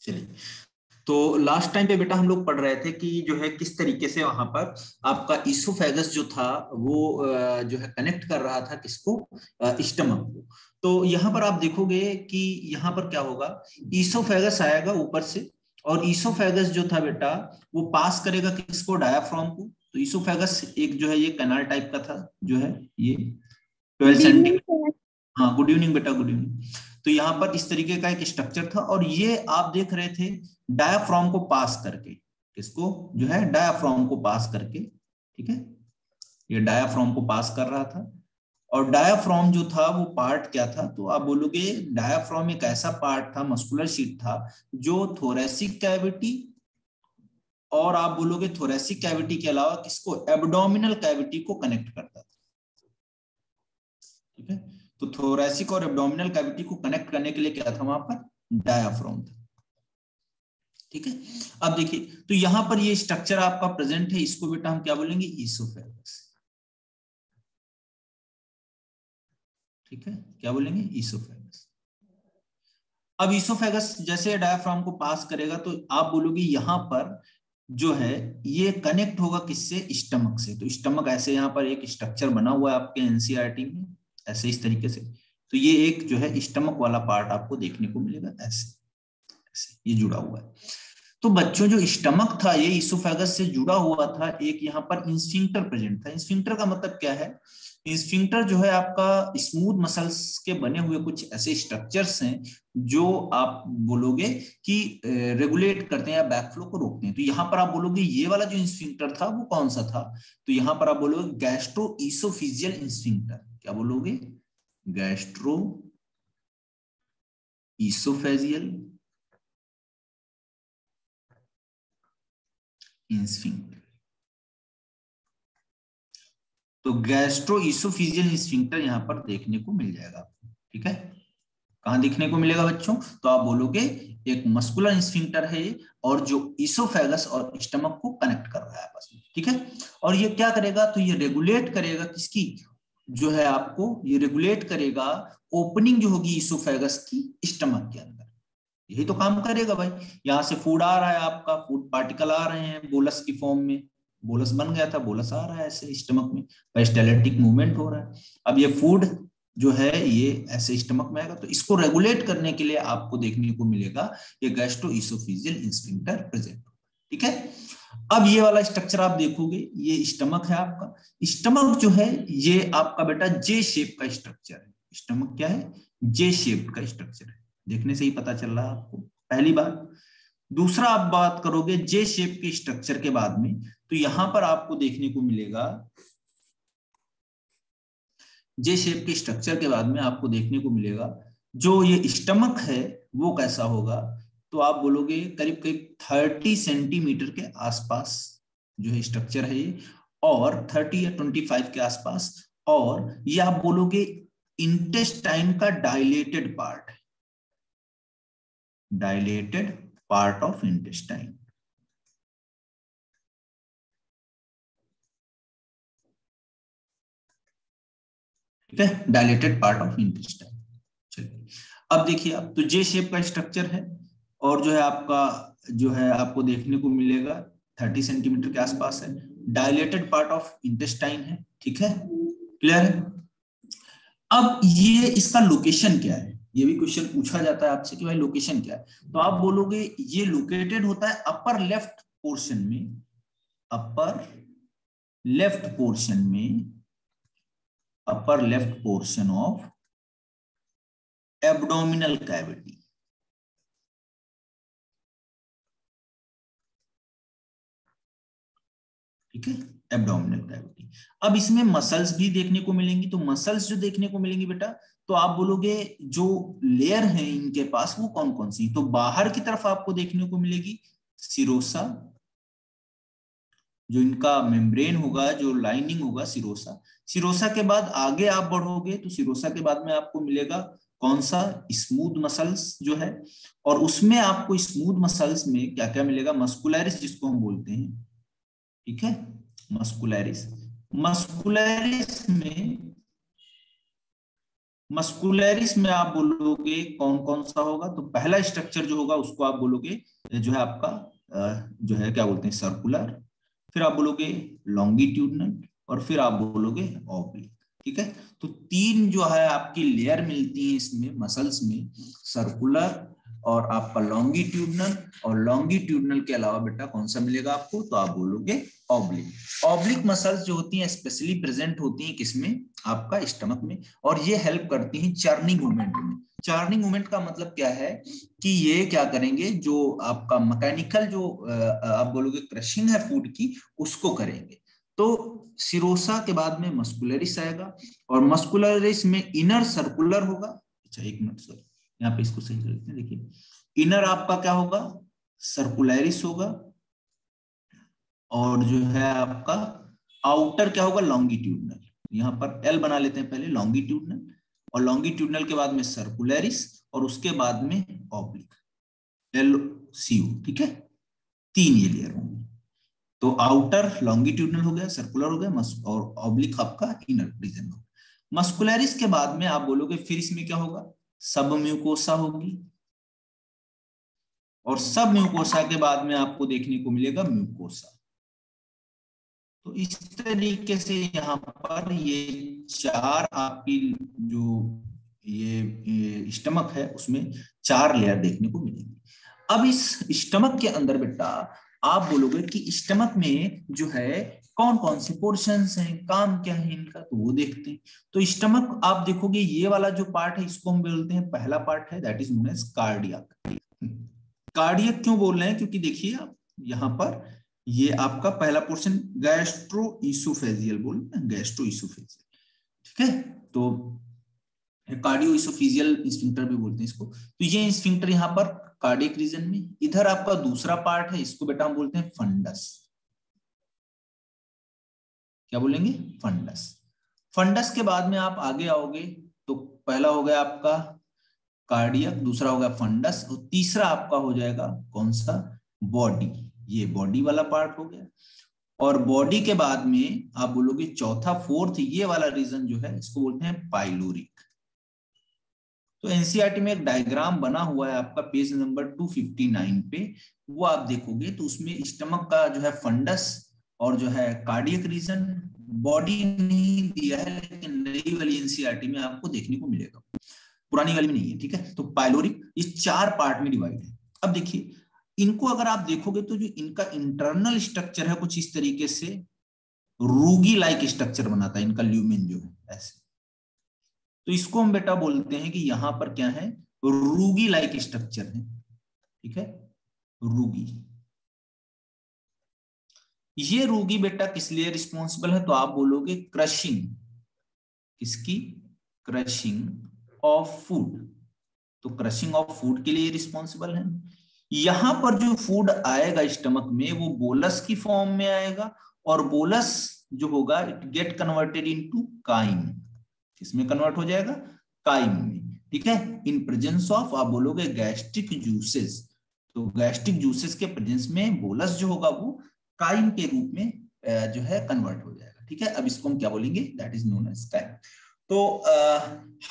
चलिए, तो last time पे बेटा हम लोग पढ़ रहे थे कि जो है किस तरीके से वहां पर आपका ईसोफेगस जो था वो जो है कनेक्ट कर रहा था किसको, स्टमक को। तो यहाँ पर आप देखोगे कि यहाँ पर क्या होगा, ईसोफेगस आएगा ऊपर से, और ईसोफेगस जो था बेटा वो पास करेगा किसको, डायाफ्राम को। तो ईसोफेगस एक जो है ये कैनाल टाइप का था, जो है ये 12 गुड इवनिंग सेंटीमीटर। सर। हाँ, गुड इवनिंग बेटा, गुड इवनिंग। तो यहाँ पर इस तरीके का एक स्ट्रक्चर था, और ये आप देख रहे थे डायाफ्राम को पास करके, किसको, जो है डायाफ्राम को पास करके, ठीक है, ये डायाफ्राम को पास कर रहा था। और डायाफ्राम जो था वो पार्ट क्या था, तो आप बोलोगे डायाफ्राम एक ऐसा पार्ट था, मस्कुलर शीट था, जो थोरेसिक कैविटी, और आप बोलोगे थोरेसिक कैविटी के अलावा किसको, एब्डोमिनल कैविटी को कनेक्ट करता था। ठीक है, तो थोरेसिक और एब्डोमिनल कैविटी को कनेक्ट करने के लिए क्या था वहां पर, डायाफ्राम था। ठीक है, अब देखिए, तो यहां पर ये स्ट्रक्चर आपका प्रेजेंट है, इसको बेटा हम क्या बोलेंगे, ईसोफेगस। ठीक है, क्या बोलेंगे, ईसोफेगस। अब ईसोफेगस जैसे डायाफ्राम को पास करेगा तो आप बोलोगे यहां पर जो है ये कनेक्ट होगा किससे, स्टमक से। तो स्टमक ऐसे यहाँ पर एक स्ट्रक्चर बना हुआ है आपके एनसीईआरटी में, ऐसे इस तरीके से। तो ये एक जो है स्टमक वाला पार्ट आपको देखने को मिलेगा, ऐसे ऐसे ये जुड़ा हुआ है। तो बच्चों जो स्टमक था ये इसोफेगस से जुड़ा हुआ था, एक यहाँ पर इंस्फिंक्टर प्रेजेंट था। इंस्फिंक्टर का मतलब क्या है, इंस्फिंक्टर जो है आपका स्मूथ मसल्स के बने हुए कुछ ऐसे स्ट्रक्चर्स हैं जो आप बोलोगे कि रेगुलेट करते हैं या बैकफ्लो को रोकते हैं। तो यहाँ पर आप बोलोगे ये वाला जो इंस्फिंक्टर था वो कौन सा था, तो यहाँ पर आप बोलोगे गैस्ट्रो ईसोफिजियल इंस्फिंक्टर। क्या बोलोगे, गैस्ट्रो ईसोफेजियल इंस्फिंक्टर। तो गैस्ट्रो ईसोफिजियल स्फिंक्टर यहाँ पर देखने को मिल जाएगा आपको। ठीक है, कहां देखने को मिलेगा बच्चों, तो आप बोलोगे एक मस्कुलर स्फिंक्टर है ये, और जो ईसोफेगस और स्टमक को कनेक्ट कर रहा है आपस में। ठीक है, और ये क्या करेगा, तो ये रेगुलेट करेगा किसकी, जो है आपको ये रेगुलेट करेगा ओपनिंग जो होगी ईसोफेगस की स्टमक के अंदर। यही तो काम करेगा भाई, यहाँ से फूड आ रहा है, आपका फूड पार्टिकल आ रहे हैं बोलस की फॉर्म में, बोलस बन गया था, बोलस आ रहा है ऐसे स्टमक में, पेरिस्टाल्टिक मूवमेंट हो रहा है। अब ये फूड जो है ये ऐसे स्टमक में आएगा, तो इसको रेगुलेट करने के लिए आपको देखने को मिलेगा ये गैस्ट्रो इसोफिजियल स्फिंक्टर प्रेजेंट। ठीक है, अब ये वाला स्ट्रक्चर आप देखोगे, ये स्टमक है आपका। स्टमक जो है ये आपका बेटा जे शेप का स्ट्रक्चर है। स्टमक क्या है, जे शेप का स्ट्रक्चर है, देखने से ही पता चल रहा है आपको, पहली बात। दूसरा, आप बात करोगे जे शेप के स्ट्रक्चर के बाद में, तो यहां पर आपको देखने को मिलेगा, जे शेप के स्ट्रक्चर के बाद में आपको देखने को मिलेगा जो ये स्टमक है वो कैसा होगा, तो आप बोलोगे करीब करीब 30 सेंटीमीटर के आसपास जो है स्ट्रक्चर है ये, और 30 या 25 के आसपास। और ये आप बोलोगे इंटेस्टाइन का डायलेटेड पार्ट है, डायलेटेड पार्ट ऑफ इंटेस्टाइन। ठीक है, डायलेटेड पार्ट ऑफ इंटेस्टाइन। चलिए, अब देखिए, आप तो जे शेप का स्ट्रक्चर है, और जो है आपका जो है आपको देखने को मिलेगा 30 सेंटीमीटर के आसपास है, डायलेटेड पार्ट ऑफ इंटेस्टाइन है। ठीक है, क्लियर है। अब ये इसका लोकेशन क्या है, ये भी क्वेश्चन पूछा जाता है आपसे कि भाई लोकेशन क्या है, तो आप बोलोगे ये लोकेटेड होता है अपर लेफ्ट पोर्शन में, अपर लेफ्ट पोर्शन में, upper left portion of abdominal cavity. ठीक है, एब्डोमिनल कैविटी। अब इसमें मसल्स भी देखने को मिलेंगी, तो मसल्स जो देखने को मिलेंगी बेटा, तो आप बोलोगे जो लेयर है इनके पास वो कौन कौन सी, तो बाहर की तरफ आपको देखने को मिलेगी सिरोसा, जो इनका मेम्ब्रेन होगा, जो लाइनिंग होगा सिरोसा। सिरोसा के बाद आगे आप बढ़ोगे तो सिरोसा के बाद में आपको मिलेगा कौन सा, स्मूथ मसल्स जो है, और उसमें आपको स्मूथ मसल्स में क्या क्या मिलेगा, मस्कुलरिस जिसको हम बोलते हैं। ठीक है, मस्कुलरिस, मस्कुलरिस में मस्कुलरिस में आप बोलोगे कौन कौन सा होगा, तो पहला स्ट्रक्चर जो होगा उसको आप बोलोगे जो है आपका जो है क्या बोलते हैं सर्कुलर, फिर आप बोलोगे लॉन्गिट्यूडनल, और फिर आप बोलोगे ऑब्लिक। ठीक है, तो तीन जो है आपकी लेयर मिलती है इसमें मसल्स में, सर्कुलर और आपका लॉन्गिट्यूडनल, और लॉन्गिट्यूडनल के अलावा बेटा कौन सा मिलेगा आपको, तो आप बोलोगे ऑब्लिक। ऑब्लिक मसल्स जो होती हैं स्पेशली प्रेजेंट होती हैं किसमें, आपका स्टमक में, और ये हेल्प करती हैं चर्निंग मूवमेंट में। चर्निंग मूवमेंट का मतलब क्या है कि ये क्या करेंगे, जो आपका मैकेनिकल जो आप बोलोगे क्रशिंग है फूड की, उसको करेंगे। तो सिरोसा के बाद में मस्कुलरिस आएगा, और मस्कुलरिस में इनर सर्कुलर होगा। अच्छा एक मिनट सर, यहाँ पे इसको सही कर लेते हैं। देखिए इनर आपका क्या होगा, सर्कुलरिस होगा, और जो है आपका आउटर क्या होगा, लॉन्गिट्यूडनल। यहाँ पर एल बना लेते हैं पहले, लॉन्गिट्यूडनल, और लॉन्गिट्यूडनल के बाद में सर्कुलरिस, और उसके बाद में ऑब्लिक, एल सी यू। ठीक है, तीन ये लेयर होंगे। तो आउटर लॉन्गिट्यूडनल हो गया, सर्कुलर हो गया, और ऑब्लिक आपका इनर रीजन होगा। मस्कुलरिस के बाद में आप बोलोगे फिर इसमें क्या होगा, सब म्यूकोसा होगी, और सब म्यूकोसा के बाद में आपको देखने को मिलेगा म्यूकोसा। तो इस तरीके से यहाँ पर ये चार आपकी जो ये स्टमक है उसमें चार लेयर देखने को मिलेंगी। अब इस स्टमक के अंदर बेटा आप बोलोगे कि स्टमक में जो है कौन कौन से पोर्शंस हैं, काम क्या है इनका, तो वो देखते हैं। तो स्टमक आप देखोगे ये वाला जो पार्ट है इसको हम बोलते हैं पहला पार्ट है, that is known as cardiac. Cardiac क्यों बोल रहे हैं, क्योंकि देखिए आप यहाँ पर ये आपका पहला पोर्शन गैस्ट्रो इसोफेजियल बोल, गैस्ट्रो इसोफेजियल। ठीक है, तो कार्डियो इसोफेजियल स्फिंक्टर भी बोलते हैं इसको। तो ये स्फिंक्टर यहाँ पर कार्डियक रीजन में, इधर आपका दूसरा पार्ट है, इसको बेटा हम बोलते हैं फंडस। क्या बोलेंगे, फंडस। फंडस के बाद में आप आगे आओगे तो पहला हो गया आपका कार्डियक, दूसरा हो गया फंडस, और तीसरा आपका हो जाएगा कौन सा, बॉडी। ये बॉडी वाला पार्ट हो गया, और बॉडी के बाद में आप बोलोगे चौथा फोर्थ ये वाला रीजन जो है इसको बोलते हैं पाइलोरिक। तो एनसीईआरटी में एक डायग्राम बना हुआ है आपका पेज नंबर 259 पे, वो आप देखोगे तो उसमें स्टमक का जो है फंडस और जो है कार्डियक रीजन, बॉडी नहीं दिया है लेकिन नई वाली एनसीईआरटी में आपको देखने को मिलेगा, पुरानी वाली में नहीं है। ठीक है, तो पाइलोरिक इस चार पार्ट में डिवाइड है। अब देखिए इनको अगर आप देखोगे तो जो इनका इंटरनल स्ट्रक्चर है कुछ इस तरीके से रूगी लाइक स्ट्रक्चर बनाता है इनका ल्यूमेन जो है ऐसे। तो इसको हम बेटा बोलते हैं कि यहां पर क्या है, रूगी लाइक स्ट्रक्चर है। ठीक है, रूगी। ये रूगी बेटा किस लिए रिस्पॉन्सिबल है, तो आप बोलोगे क्रशिंग, किसकी, क्रशिंग ऑफ फूड। तो क्रशिंग ऑफ फूड के लिए रिस्पॉन्सिबल है। यहां पर जो फूड आएगा स्टमक में वो बोलस की फॉर्म में आएगा, और बोलस जो होगा it get converted into chyme. किसमें कन्वर्ट हो जाएगा, काइम में। ठीक है, इन प्रेजेंस ऑफ आप बोलोगे गैस्ट्रिक जूसेस। तो गैस्ट्रिक जूसेस के प्रेजेंस में बोलस जो होगा वो काइम के रूप में जो है कन्वर्ट हो जाएगा। ठीक है, अब इसको हम क्या बोलेंगे, that is known as chyme. तो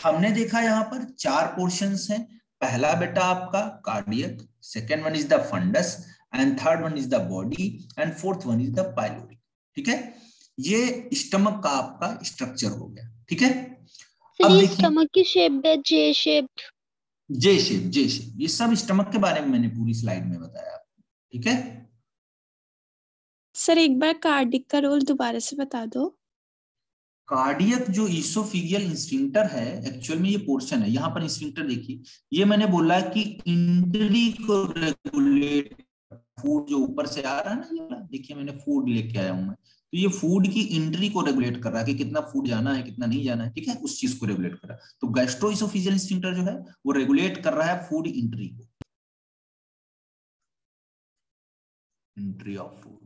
हमने देखा यहाँ पर चार पोर्शंस हैं। पहला बेटा आपका cardiac, second one is the fundus, and third one is the body, and fourth one is the pyloric. ठीक है, ये स्टमक का आपका स्ट्रक्चर हो गया। ठीक है, अब ये देखिए स्टमक की शेप है जे शेप। जे शेप, जे शेप, ये सब स्टमक के बारे में मैंने पूरी स्लाइड में बताया आपको। ठीक है, सर एक बार कार्डिक का रोल दोबारा से बता दो। कार्डियक जो इसोफिजियल स्फिंक्टर है एक्चुअल में ये पोर्शन है, यहाँ पर स्फिंक्टर देखिए, ये मैंने बोला कि इंट्री को रेगुलेट, फूड जो ऊपर से आ रहा है ना, ये वाला देखिए मैंने फूड लेके आया हूं मैं, तो ये फूड की इंट्री को रेगुलेट कर रहा है कि कितना फूड जाना है कितना नहीं जाना है। ठीक है, उस चीज को रेगुलेट कर रहा है। तो गैस्ट्रोइसोफिजियल स्फिंक्टर जो है वो रेगुलेट कर रहा है फूड इंट्री को, इंट्री ऑफ फूड।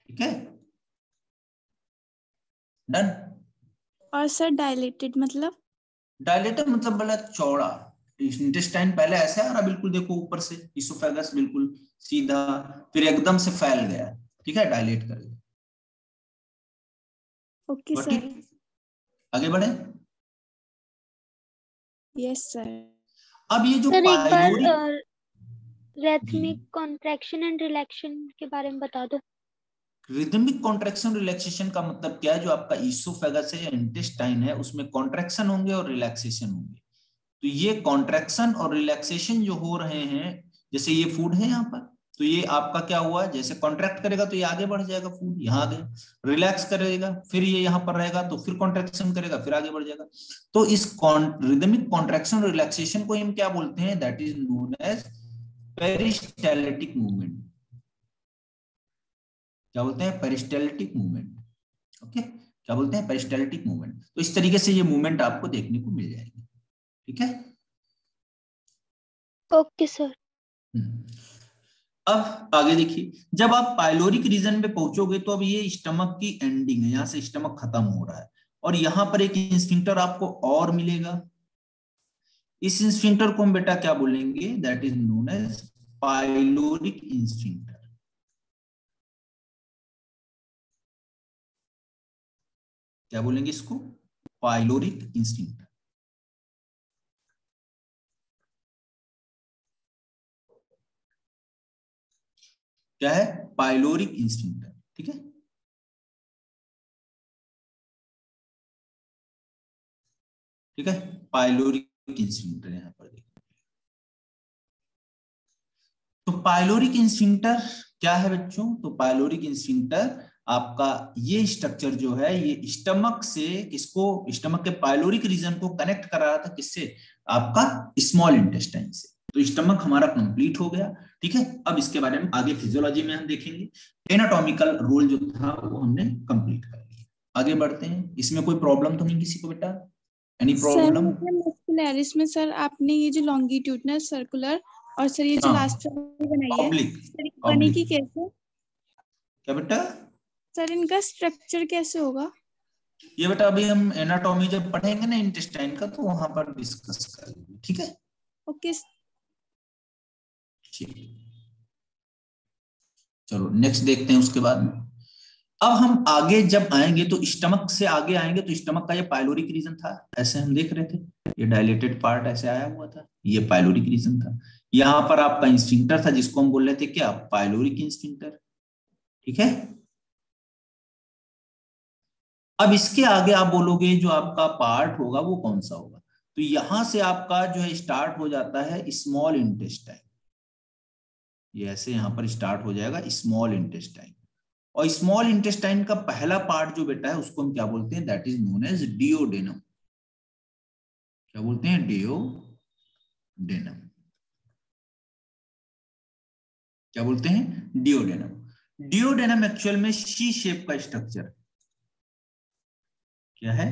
ठीक है, डन। और सर डायलेटेड मतलब, डायलेटेड मतलब बड़ा चौड़ा, इंटेस्टाइन पहले ऐसे आ रहा बिल्कुल, देखो ऊपर से इसोफेगस बिल्कुल सीधा, फिर एकदम से फैल गया। ठीक है, डायलेट करेगा। Okay sir. आगे बढ़े। Yes sir. अब ये जो सर एक बार पाइलोरिक रैथमिक कॉन्ट्रैक्शन एंड रिलैक्शन के बारे में बता दो। रिदमिक कॉन्ट्रैक्शन रिलैक्सेशन का मतलब क्या है? जो आपका ईसोफेगस है या इंटेस्टाइन है उसमें कॉन्ट्रैक्शन होंगे और रिलैक्सेशन होंगे। तो ये कॉन्ट्रैक्शन और रिलैक्सेशन जो हो रहे हैं, जैसे ये फूड है यहाँ पर, तो ये आपका क्या हुआ, जैसे कॉन्ट्रैक्ट करेगा तो ये आगे बढ़ जाएगा, फूड यहाँ आ गया, रिलैक्स करेगा फिर ये यहाँ पर रहेगा तो फिर कॉन्ट्रैक्शन करेगा फिर आगे बढ़ जाएगा। तो इस रिदमिक कॉन्ट्रैक्शन रिलैक्सेशन को हम क्या बोलते हैं? That is known as peristaltic movement. क्या बोलते हैं? Peristaltic movement. ओके, क्या बोलते हैं? Peristaltic movement. तो इस तरीके से ये मूवमेंट आपको देखने को मिल जाएगी। ठीक है, ओके सर। अब आगे देखिए, जब आप पाइलोरिक रीजन में पहुंचोगे तो अब ये स्टमक की एंडिंग है, यहां से स्टमक खत्म हो रहा है और यहां पर एक स्फिंक्टर आपको और मिलेगा। इस स्फिंक्टर को हम बेटा क्या बोलेंगे? That is known as pyloric sphincter. क्या बोलेंगे इसको? Pyloric sphincter. क्या है? Pyloric sphincter. ठीक है, ठीक है, पाइलोरिक स्फिंक्टर यहां पर देखिए। तो पाइलोरिक स्फिंक्टर क्या है बच्चों? तो पाइलोरिक स्फिंक्टर आपका ये स्ट्रक्चर जो है ये स्टमक से किसको, स्टमक के पाइलोरिक रीजन को कनेक्ट कर रहा था किससे? आपका स्मॉल इंटेस्टाइन से। तो स्टमक हमारा कंप्लीट हो गया। ठीक है, अब इसके बारे में आगे फिजियोलॉजी में हम देखेंगे। एनाटॉमिकल रोल जो था वो हमने कंप्लीट कर लिया। आगे बढ़ते हैं। इसमें कोई प्रॉब्लम तो नहीं किसी को बेटा? Any problem? मस्कुलरिस में सर आपने ये जो लॉन्गिट्यूडनल, सर्कुलर और सर ये जो लास्ट बनाई है, ऑब्लिक, सर बनेगी कैसे? क्या बेटा? सर इनका स्ट्रक्चर कैसे होगा? ये बेटा अभी हम एनाटॉमी जब पढ़ेंगे ना इंटेस्टाइन का तो वहां पर डिस्कस करेंगे। ठीक है, ओके। ठीक, चलो नेक्स्ट देखते हैं। उसके बाद अब हम आगे जब आएंगे तो स्टमक से आगे आएंगे तो स्टमक का ये पाइलोरिक रीजन था, ऐसे हम देख रहे थे, ये डायलेटेड पार्ट ऐसे आया हुआ था, ये पाइलोरिक रीजन था। यहां पर आपका स्फिंक्टर था जिसको हम बोल रहे थे क्या? Pyloric sphincter. ठीक है, अब इसके आगे आप बोलोगे जो आपका पार्ट होगा वो कौन सा होगा? तो यहां से आपका जो है स्टार्ट हो जाता है स्मॉल इंटेस्टाइन। ये ऐसे यहां पर स्टार्ट हो जाएगा स्मॉल इंटेस्टाइन। और स्मॉल इंटेस्टाइन का पहला पार्ट जो बेटा है उसको हम क्या बोलते हैं? That is known as duodenum. क्या बोलते हैं? डियोडेनम। क्या बोलते हैं? डियोडेनम। डियोडेनम एक्चुअल में शी शेप का स्ट्रक्चर है। क्या है?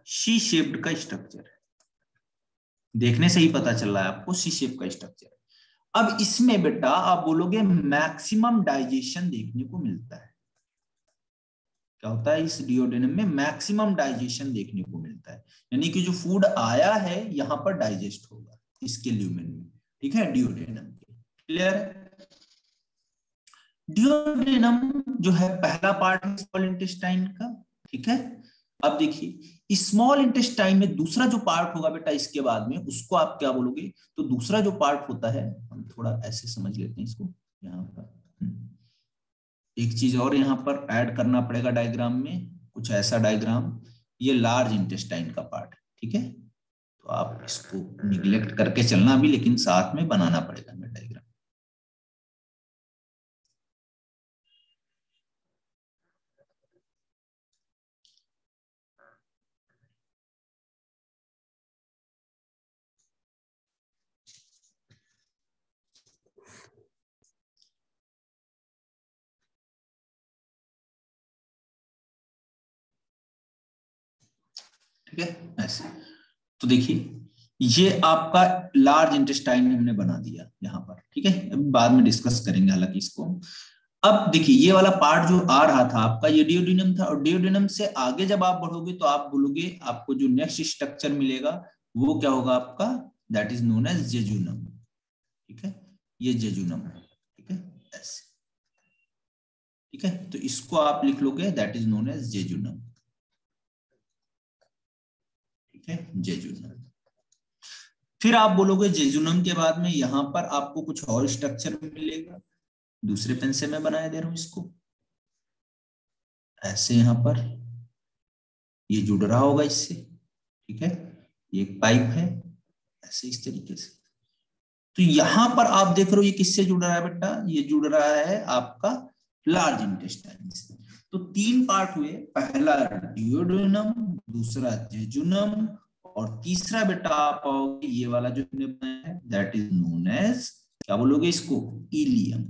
शी शेप्ड का स्ट्रक्चर है। देखने से ही पता चल रहा है आपको सी शेप का स्ट्रक्चर। अब इसमें बेटा आप बोलोगे मैक्सिमम डाइजेशन देखने को मिलता है। क्या होता है? इस डियोडेनम में मैक्सिमम डाइजेशन देखने को मिलता है, यानी कि जो फूड आया है यहां पर डाइजेस्ट होगा इसके ल्यूमेन में। ठीक है, डियोडेनम के। क्लियर है? डियोडेनम जो है पहला पार्ट है स्मॉल इंटेस्टाइन का। ठीक है, अब देखिए स्मॉल इंटेस्टाइन में दूसरा जो पार्ट होगा बेटा इसके बाद में उसको आप क्या बोलोगे? तो दूसरा जो पार्ट होता है, हम थोड़ा ऐसे समझ लेते हैं इसको। यहाँ पर एक चीज और यहाँ पर ऐड करना पड़ेगा डायग्राम में, कुछ ऐसा डायग्राम, ये लार्ज इंटेस्टाइन का पार्ट। ठीक है, तो आप इसको निगलेक्ट करके चलना भी, लेकिन साथ में बनाना पड़ेगा हमें डायग्राम। ठीक है, ऐसे। तो देखिए ये आपका लार्ज इंटेस्टाइन हमने बना दिया यहाँ पर। ठीक है, अभी बाद में डिस्कस करेंगे हालांकि इसको। अब देखिए ये वाला पार्ट जो आ रहा था आपका ये डियोडेनम था, और डियोडेनम से आगे जब आप बढ़ोगे तो आप बोलोगे आपको जो नेक्स्ट स्ट्रक्चर मिलेगा वो क्या होगा आपका? That is known as jejunum. ठीक है, ये जेजुनम है। ठीक है, ऐसे। ठीक है, तो इसको आप लिख लोगे that is known as jejunum. ठीक है, जेजुनम। फिर आप बोलोगे जेजुनम के बाद में यहाँ पर आपको कुछ और स्ट्रक्चर मिलेगा, दूसरे पेन से मैं बनाया दे रहा हूं इसको, ऐसे यहाँ पर ये जुड़ रहा होगा इससे, ठीक है, ये एक पाइप है ऐसे इस तरीके से। तो यहां पर आप देख रहे हो ये किससे जुड़ रहा है बेटा, ये जुड़ रहा है आपका लार्ज इंटेस्टाइन से। तो 3 पार्ट हुए, पहला डियोडेनम, दूसरा जेजुनम, और तीसरा बेटा आप पाओगे ये वाला जो हमने बनाया है, दैट इज नोन एज, क्या बोलोगे इसको, इलियम।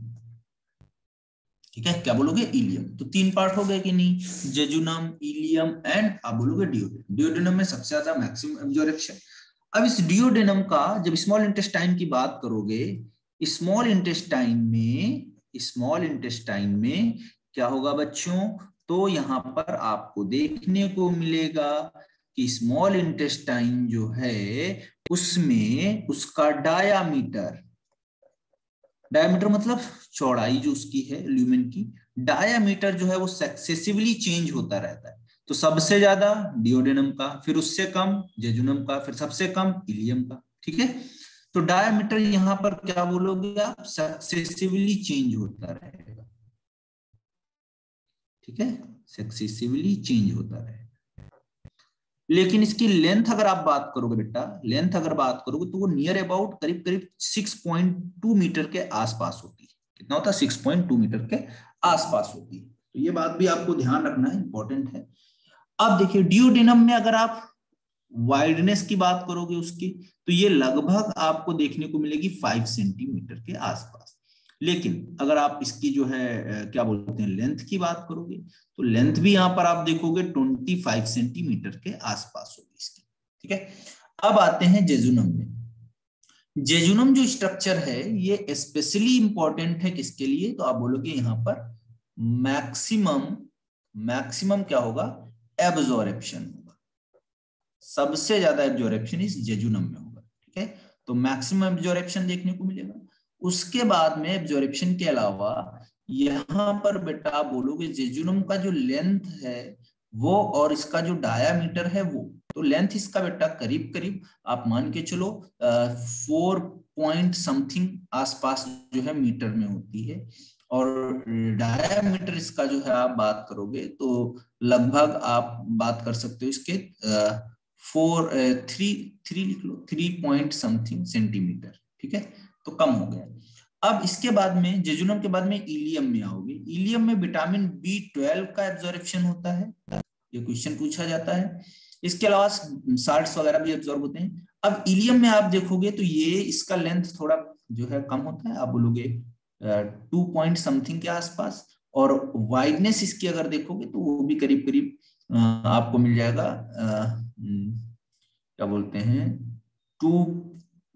ठीक है, क्या बोलोगे, इलियम। तो 3 पार्ट हो गए कि नहीं, जेजुनम, इलियम एंड आप बोलोगे डियोडेनम। डियोडेनम में सबसे ज्यादा मैक्सिमम एब्जॉर्प्शन। अब इस डियोडेनम का जब स्मॉल इंटेस्टाइन की बात करोगे, स्मॉल इंटेस्टाइन में क्या होगा बच्चों, तो यहां पर आपको देखने को मिलेगा कि स्मॉल इंटेस्टाइन जो है उसमें उसका डायामीटर मतलब चौड़ाई जो उसकी है ल्यूमेन की, डायामीटर जो है वो सक्सेसिवली चेंज होता रहता है। तो सबसे ज्यादा डियोडेनम का, फिर उससे कम जेजुनम का, फिर सबसे कम इलियम का। ठीक है, तो डायामीटर यहां पर क्या बोलोगे आप, सक्सेसिवली चेंज होता रहेगा। ठीक है, सक्सेसिवली चेंज होता रहेगा। लेकिन इसकी लेंथ अगर आप बात करोगे बेटा, लेंथ अगर बात करोगे तो वो नियर अबाउट करीब करीब 6.2 मीटर के आसपास होती है। कितना होता है, 6.2 मीटर के आसपास होती है। तो ये बात भी आपको ध्यान रखना है, इंपॉर्टेंट है। अब देखिए डियोडेनम में अगर आप वाइडनेस की बात करोगे उसकी, तो ये लगभग आपको देखने को मिलेगी 5 सेंटीमीटर के आसपास। लेकिन अगर आप इसकी जो है क्या बोलते हैं लेंथ की बात करोगे, तो लेंथ भी यहां पर आप देखोगे 25 सेंटीमीटर के आसपास होगी इसकी। ठीक है, अब आते हैं जेजुनम में। जेजुनम जो स्ट्रक्चर है ये स्पेशली इंपॉर्टेंट है किसके लिए, तो आप बोलोगे यहां पर मैक्सिमम क्या होगा, एब्जॉर्प्शन होगा। सबसे ज्यादा एब्जॉर्प्शन इस जेजुनम में होगा। ठीक है, तो मैक्सिमम एब्जॉर्प्शन देखने को मिलेगा। उसके बाद में एब्जॉर्प्शन के अलावा यहां पर बेटा बोलोगे जेजुनम का जो लेंथ है वो और इसका जो डायामीटर है वो, तो लेंथ इसका बेटा करीब करीब आप मान के चलो 4 पॉइंट समथिंग आसपास जो है मीटर में होती है, और डायामीटर इसका जो है आप बात करोगे तो लगभग आप बात कर सकते हो इसके 3 पॉइंट समथिंग सेंटीमीटर। ठीक है, तो कम हो गया। अब इसके बाद में जेजुनम के बाद में इलियम में आओगे। इलियम में विटामिन B12 का एब्जॉर्प्शन होता है, ये क्वेश्चन पूछा जाता है। इसके अलावा साल्ट्स वगैरह भी एब्जॉर्ब होते हैं। अब इलियम में आप देखोगे तो ये इसका लेंथ थोड़ा जो है कम होता है, आप बोलोगे 2 पॉइंट समथिंग के आसपास, और वाइडनेस इसकी अगर देखोगे तो वो भी करीब करीब आपको मिल जाएगा क्या बोलते हैं 2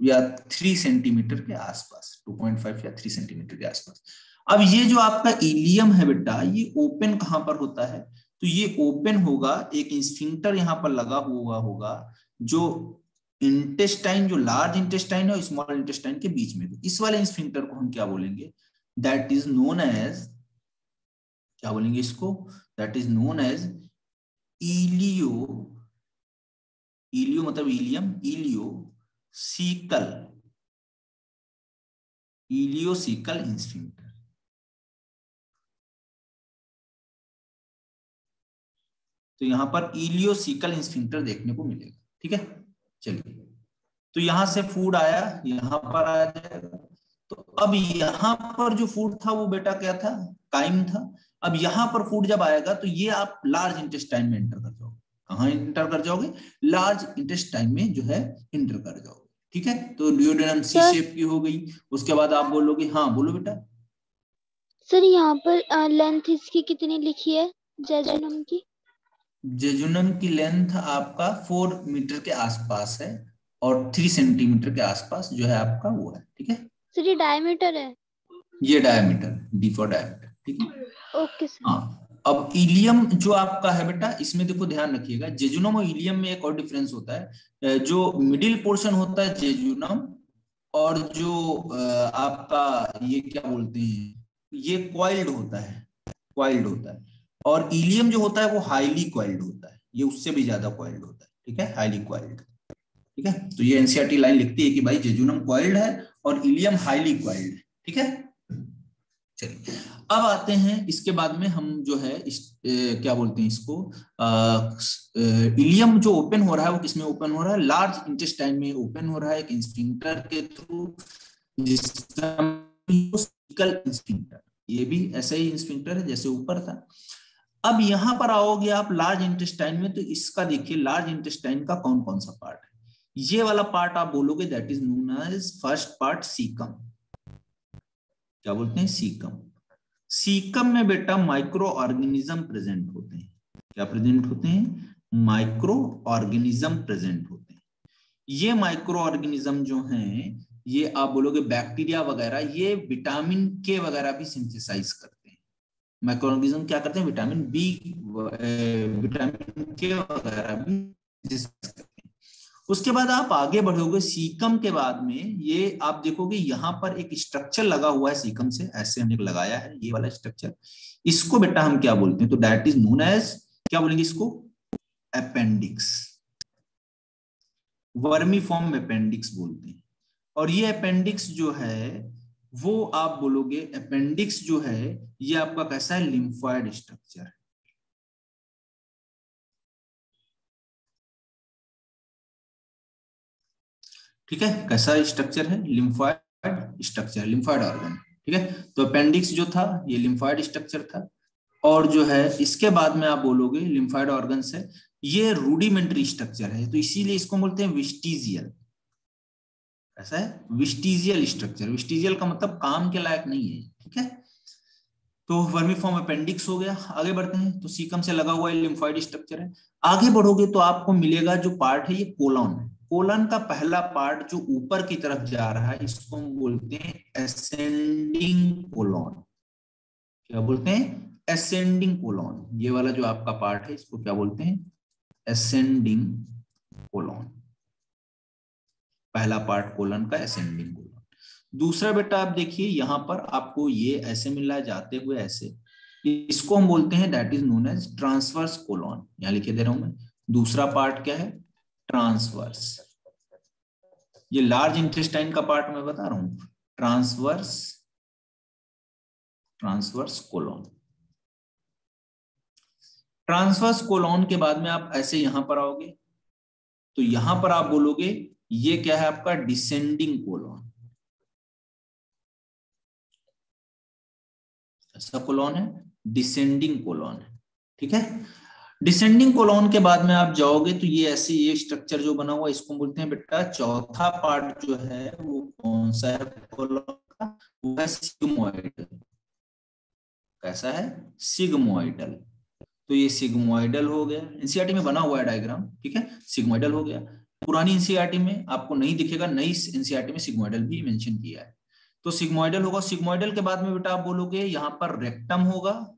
या 3 सेंटीमीटर के आसपास, 2.5 या 3 सेंटीमीटर के आसपास। अब ये जो आपका इलियम है बेटा, ये ओपन कहां पर होता है, तो ये ओपन होगा, एक स्फिंक्टर यहां पर लगा हुआ होगा जो इंटेस्टाइन, जो लार्ज इंटेस्टाइन है और स्मॉल इंटेस्टाइन के बीच में। इस वाले स्फिंक्टर को हम क्या बोलेंगे, दैट इज नोन एज, क्या बोलेंगे इसको, दैट इज नोन एज इलियो मतलब इलियम, इलियोसिकल स्फिंक्टर। तो यहां पर इलियोसिकल स्फिंक्टर देखने को मिलेगा। ठीक है, चलिए, तो यहां से फूड आया, यहां पर आ जाएगा। तो अब यहां पर जो फूड था वो बेटा क्या था, काइम था। अब यहां पर फूड जब आएगा तो ये आप लार्ज इंटेस्टाइन में एंटर कर जाओगे। कहां एंटर कर जाओगे, लार्ज इंटेस्टाइन में जो है एंटर कर जाओगे। ठीक है, तो डियोडेनम सी शेप की हो गई। उसके बाद आप बोलोगे, हाँ बोलो बेटा। सर यहाँ पर लेंथ इसकी कितनी लिखी है जेजुनम की? जेजुनम की लेंथ आपका 4 मीटर के आसपास है और 3 सेंटीमीटर के आसपास जो है आपका वो है। ठीक है सर, ये डायमीटर है? ये डायमीटर, डी फॉर डायमीटर। ठीक है, ओके सर। हाँ। अब इलियम जो आपका है बेटा, इसमें देखो ध्यान रखिएगा, जेजुनम और इलियम में एक और डिफरेंस होता है। जो मिडिल पोर्शन होता है जेजुनम, और जो आपका ये क्या बोलते हैं, ये क्वाइल्ड होता है, और इलियम जो होता है वो हाईली क्वाइल्ड होता है, ये उससे भी ज्यादा क्वाइल्ड होता है। ठीक है, हाईली क्वाइल्ड। ठीक है। तो ये एनसीईआरटी लाइन लिखती है कि भाई जेजुनम कॉइल्ड है और इलियम हाईली कॉइल्ड है, ठीक है। चलिए अब आते हैं इसके बाद में हम जो है क्या बोलते हैं इसको, इलियम जो ओपन हो रहा है वो किसमें ओपन हो रहा है, लार्ज इंटेस्टाइन में ओपन हो रहा है एक स्फिंक्टर के थ्रू, जिसका स्फिंक्टर, ये भी ऐसा ही स्फिंक्टर है जैसे ऊपर था। अब यहां पर आओगे आप लार्ज इंटेस्टाइन में, तो इसका देखिए लार्ज इंटेस्टाइन का कौन कौन सा पार्ट है, ये वाला पार्ट आप बोलोगे that is known as first part caecum. क्या बोलते हैं, सीकम। सीकम में बेटा माइक्रो ऑर्गेनिज्म प्रेजेंट होते हैं। क्या प्रेजेंट होते हैं, माइक्रो ऑर्गेनिज्म प्रेजेंट होते हैं। ये माइक्रो ऑर्गेनिज्म जो हैं, ये आप बोलोगे बैक्टीरिया वगैरह, ये विटामिन के वगैरह भी सिंथेसाइज करते हैं। माइक्रो ऑर्गेनिज्म क्या करते हैं, विटामिन बी, विटामिन के वगैरह भी सिंथेसाइज करते हैं। उसके बाद आप आगे बढ़ोगे सीकम के बाद में, ये आप देखोगे यहाँ पर एक स्ट्रक्चर लगा हुआ है सीकम से, ऐसे हमने लगाया है ये वाला स्ट्रक्चर, इसको बेटा हम क्या बोलते हैं, तो दैट इज नोन एज, क्या बोलेंगे इसको, अपेंडिक्स, वर्मीफॉर्म अपेंडिक्स बोलते हैं। और ये अपेंडिक्स जो है वो आप बोलोगे, अपेंडिक्स जो है ये आपका कैसा है, लिम्फॉइड स्ट्रक्चर है। ठीक है, कैसा स्ट्रक्चर है, लिम्फॉइड स्ट्रक्चर, लिम्फॉइड ऑर्गन, ठीक है। तो अपेंडिक्स जो था ये लिम्फॉइड स्ट्रक्चर था, और जो है इसके बाद में आप बोलोगे लिम्फॉइड ऑर्गन से, ये रूडिमेंट्री स्ट्रक्चर है, तो इसीलिए इसको बोलते हैं विस्टीजियल। ऐसा है विस्टीजियल स्ट्रक्चर, विस्टीजियल का मतलब काम के लायक नहीं है, ठीक है। तो वर्मीफॉर्म अपेंडिक्स हो गया। आगे बढ़ते हैं, तो सीकम से लगा हुआ लिम्फॉइड स्ट्रक्चर है। आगे बढ़ोगे तो आपको मिलेगा जो पार्ट है ये कोलन है। कोलन का पहला पार्ट जो ऊपर की तरफ जा रहा है इसको हम बोलते हैं असेंडिंग कोलन। क्या बोलते हैं, असेंडिंग कोलन। ये वाला जो आपका पार्ट है इसको क्या बोलते हैं, असेंडिंग कोलन। पहला पार्ट कोलन का असेंडिंग कोलन। दूसरा बेटा आप देखिए यहाँ पर आपको ये ऐसे मिल रहा है जाते हुए ऐसे, इसको हम बोलते हैं that is known as transverse colon. यहाँ लिखे दे रहा हूं मैं, दूसरा पार्ट क्या है, ट्रांसवर्स। ये लार्ज इंटेस्टाइन का पार्ट मैं बता रहा हूं, ट्रांसवर्स कोलन। ट्रांसवर्स कोलन के बाद में आप ऐसे यहां पर आओगे, तो यहां पर आप बोलोगे ये क्या है आपका, डिसेंडिंग कोलन। ऐसा कोलन है, डिसेंडिंग कोलन है, ठीक है। डिसेंडिंग कोलन के बाद में आप जाओगे तो ये ऐसे, ये स्ट्रक्चर जो बना हुआ इसको बोलते हैं बेटा, चौथा पार्ट जो है वो कौन सा है कोलन का, वो है सिग्मोइडल। कैसा है, सिग्मोइडल। तो ये सिग्मोइडल हो गया, एनसीईआरटी में बना हुआ है डायग्राम, ठीक है। सिग्मोइडल हो गया, पुरानी एनसीईआरटी में आपको नहीं दिखेगा, नई एनसीईआरटी में सिग्मोइडल भी मेंशन किया है। तो सिग्मोइडल होगा। सिग्मोइडल के बाद में बेटा आप बोलोगे यहाँ पर रेक्टम होगा,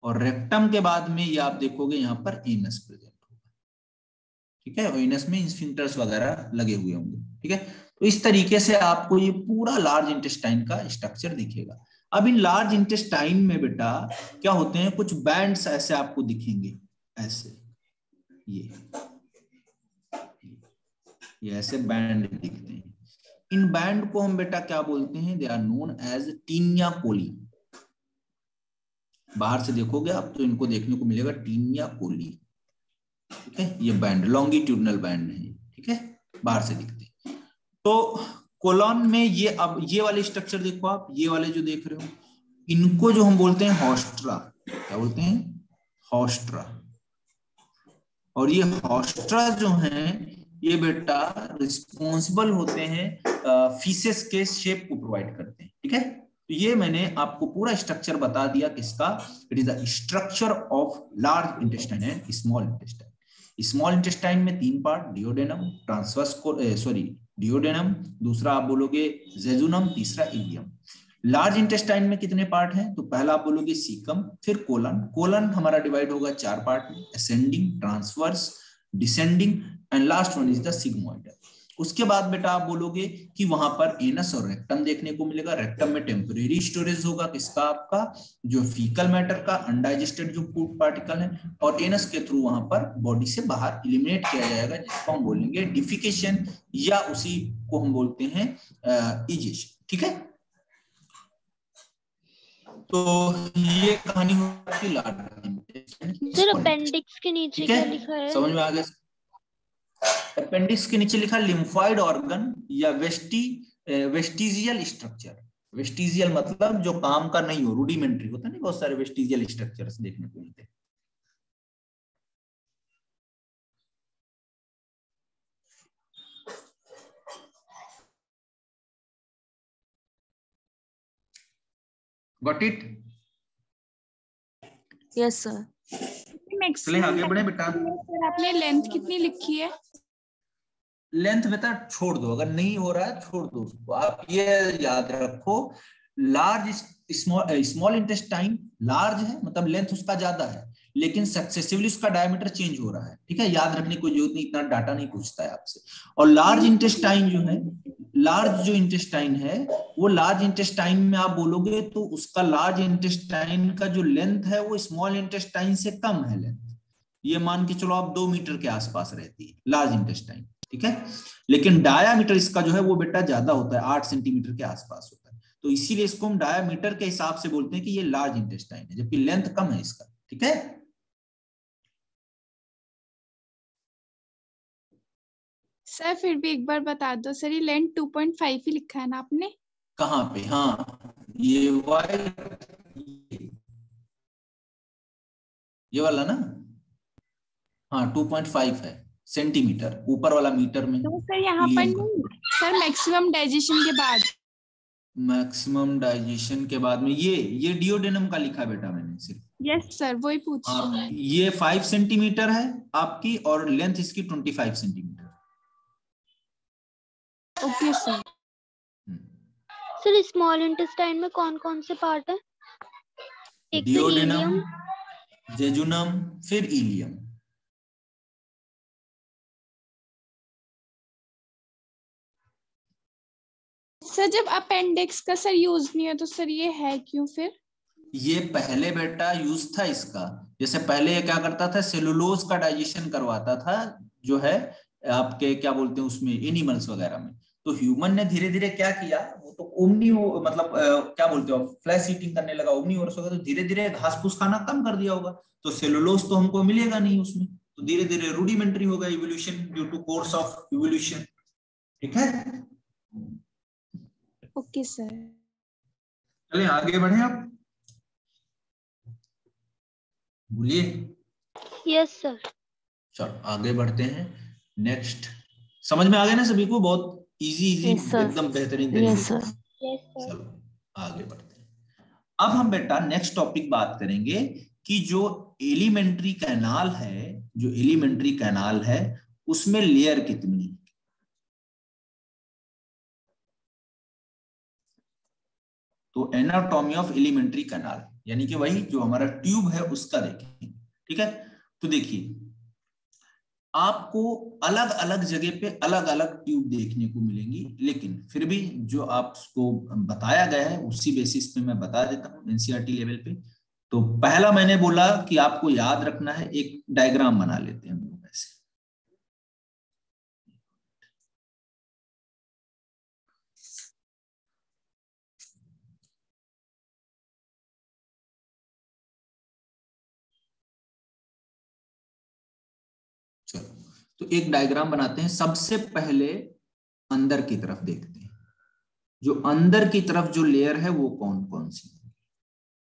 और रेक्टम के बाद में ये आप देखोगे यहाँ पर एनस प्रेजेंट होगा, ठीक है। एनस में स्फिंक्टर्स वगैरह लगे हुए होंगे, ठीक है। तो इस तरीके से आपको ये पूरा लार्ज इंटेस्टाइन का स्ट्रक्चर दिखेगा। अब इन लार्ज इंटेस्टाइन में बेटा क्या होते हैं, कुछ बैंड्स ऐसे आपको दिखेंगे, ऐसे ये ऐसे बैंड दिखते हैं। इन बैंड को हम बेटा क्या बोलते हैं, they are known as taenia coli. बाहर से देखोगे आप तो इनको देखने को मिलेगा टीनिया कोली, ठीक है। ये बैंड लॉन्गिट्यूडनल बैंड है, ठीक है, बाहर से दिखते हैं। तो कोलन में ये, अब ये वाले स्ट्रक्चर देखो आप, ये वाले जो देख रहे हो, इनको जो हम बोलते हैं हॉस्ट्रा। क्या बोलते हैं, हॉस्ट्रा। और ये हॉस्ट्रा जो हैं ये बेटा रिस्पॉन्सिबल होते हैं फीसेस के शेप को प्रोवाइड करते हैं, ठीक है। तो ये मैंने आपको पूरा स्ट्रक्चर बता दिया किसका, it is the structure of large intestine and small intestine. Small intestine में 3 पार्ट, डिओडेनम, डिओडेनम, दूसरा आप बोलोगे जेजुनम, तीसरा इलियम। लार्ज इंटेस्टाइन में कितने पार्ट हैं, तो पहला आप बोलोगे सीकम, फिर कोलन। कोलन हमारा डिवाइड होगा 4 पार्ट में, ascending, transverse, descending, and last one is the sigmoidal. उसके बाद बेटा आप बोलोगे कि वहां पर एनस और रेक्टम देखने को मिलेगा। रेक्टम में टेम्परेरी स्टोरेज होगा किसका, आपका जो फीकल मैटर का, अनडाइजेस्टेड जो फूड पार्टिकल है, और एनस के थ्रू वहां पर बॉडी से बाहर एलिमिनेट किया जाएगा, जिसको हम बोलेंगे डिफिकेशन, या उसी को हम बोलते हैं इजेशन। ठीक है, तो ये कहानी होती सर अपेंडिक्स के नीचे क्या लिखा है? समझ में आ गया? अपेंडिक्स के नीचे लिखा लिम्फॉइड ऑर्गन या वेस्टिजियल स्ट्रक्चर। वेस्टिजियल मतलब जो काम का नहीं हो, रूडिमेंट्री होता है ना, बहुत सारे वेस्टिजियल स्ट्रक्चर्स देखने को मिलते हैं। Got it? Yes sir. चलिए आगे बढ़े बेटा। सर आपने लेंथ कितनी लिखी है? लेंथ बेटा छोड़ दो, अगर नहीं हो रहा है छोड़ दो उसको। आप ये याद रखो, लार्ज स्मॉल इंटेस्टाइन लार्ज है, मतलब लेंथ उसका ज्यादा है, लेकिन सक्सेसिवली उसका डायमीटर चेंज हो रहा है। ठीक है, याद रखने की कोई जरूरत नहीं, इतना डाटा नहीं पूछता है आपसे। और लार्ज इंटेस्टाइन जो है, लार्ज जो इंटेस्टाइन है, वो लार्ज इंटेस्टाइन में आप बोलोगे तो उसका लार्ज इंटेस्टाइन का जो लेंथ है वो स्मॉल इंटेस्टाइन से कम है लेंथ। ये मान के चलो आप 2 मीटर के आसपास रहती है लार्ज इंटेस्टाइन। ठीक है, लेकिन डायामीटर इसका जो है वो बेटा ज्यादा होता है, 8 सेंटीमीटर के आसपास होता है। तो इसीलिए इसको हम डायामीटर के हिसाब से बोलते हैं कि ये लार्ज इंटेस्टाइन है, जबकि लेंथ कम है इसका। ठीक है, सर फिर भी एक बार बता दो सर, ये लेंथ 2.5 ही लिखा है ना आपने? कहाँ पे? हाँ, ये ये वाला ना, हाँ 2.5 है सेंटीमीटर, ऊपर वाला मीटर में। तो सर यहाँ पर नहीं, सर मैक्सिमम डाइजेशन के बाद। मैक्सिमम डाइजेशन के बाद में ये डिओडेनम का लिखा बेटा मैंने सिर्फ। यस सर, वही पूछ रही हूँ। ये 5 सेंटीमीटर है आपकी, और लेंथ इसकी 25 centimetre. Okay sir. Sir small intestine में कौन कौन से पार्ट है? एक तो डिओडेनम, इलियम, जेजुनम, फिर इलियम। सर जब अपेंडिक्स का सर यूज नहीं है तो सर ये है क्यों फिर? ये पहले बेटा यूज था इसका, जैसे पहले ये क्या करता था, सेलुलोज का डाइजेशन करवाता था, जो है आपके क्या बोलते हैं उसमें, एनिमल्स वगैरह में। तो ह्यूमन ने धीरे धीरे क्या किया, वो तो ओमनी मतलब क्या बोलते हो, फ्लैश ईटिंग करने लगा, ओमनीवोरस होगा, तो धीरे धीरे घास फूस खाना कम कर दिया होगा, तो सेलुलोज तो हमको मिलेगा नहीं उसमें, तो धीरे धीरे रूडिमेंट्री होगा evolution, due to course of evolution. ठीक है, ओके सर। चलिए आगे बढ़े आप, बोलिए। Yes sir. चलो आगे बढ़ते हैं। नेक्स्ट, समझ में आ गया ना सभी को? बहुत इजी एकदम बेहतरीन तरीके से। चलो आगे बढ़ते हैं। अब हम बेटा नेक्स्ट टॉपिक बात करेंगे कि जो एलिमेंट्री कैनाल है, जो एलिमेंट्री कैनाल है उसमें लेयर कितनी है। तो एनाटॉमी ऑफ एलिमेंट्री कैनाल, यानी कि वही जो हमारा ट्यूब है उसका देखेंगे। ठीक है, तो देखिए आपको अलग अलग जगह पे अलग अलग ट्यूब देखने को मिलेंगी, लेकिन फिर भी जो आपको बताया गया है उसी बेसिस पे मैं बता देता हूँ एनसीईआरटी लेवल पे। तो पहला मैंने बोला कि आपको याद रखना है, एक डायग्राम बना लेते हैं हम लोग ऐसे। चलो तो एक डायग्राम बनाते हैं। सबसे पहले अंदर की तरफ देखते हैं, जो अंदर की तरफ जो लेयर है वो कौन कौन सी है।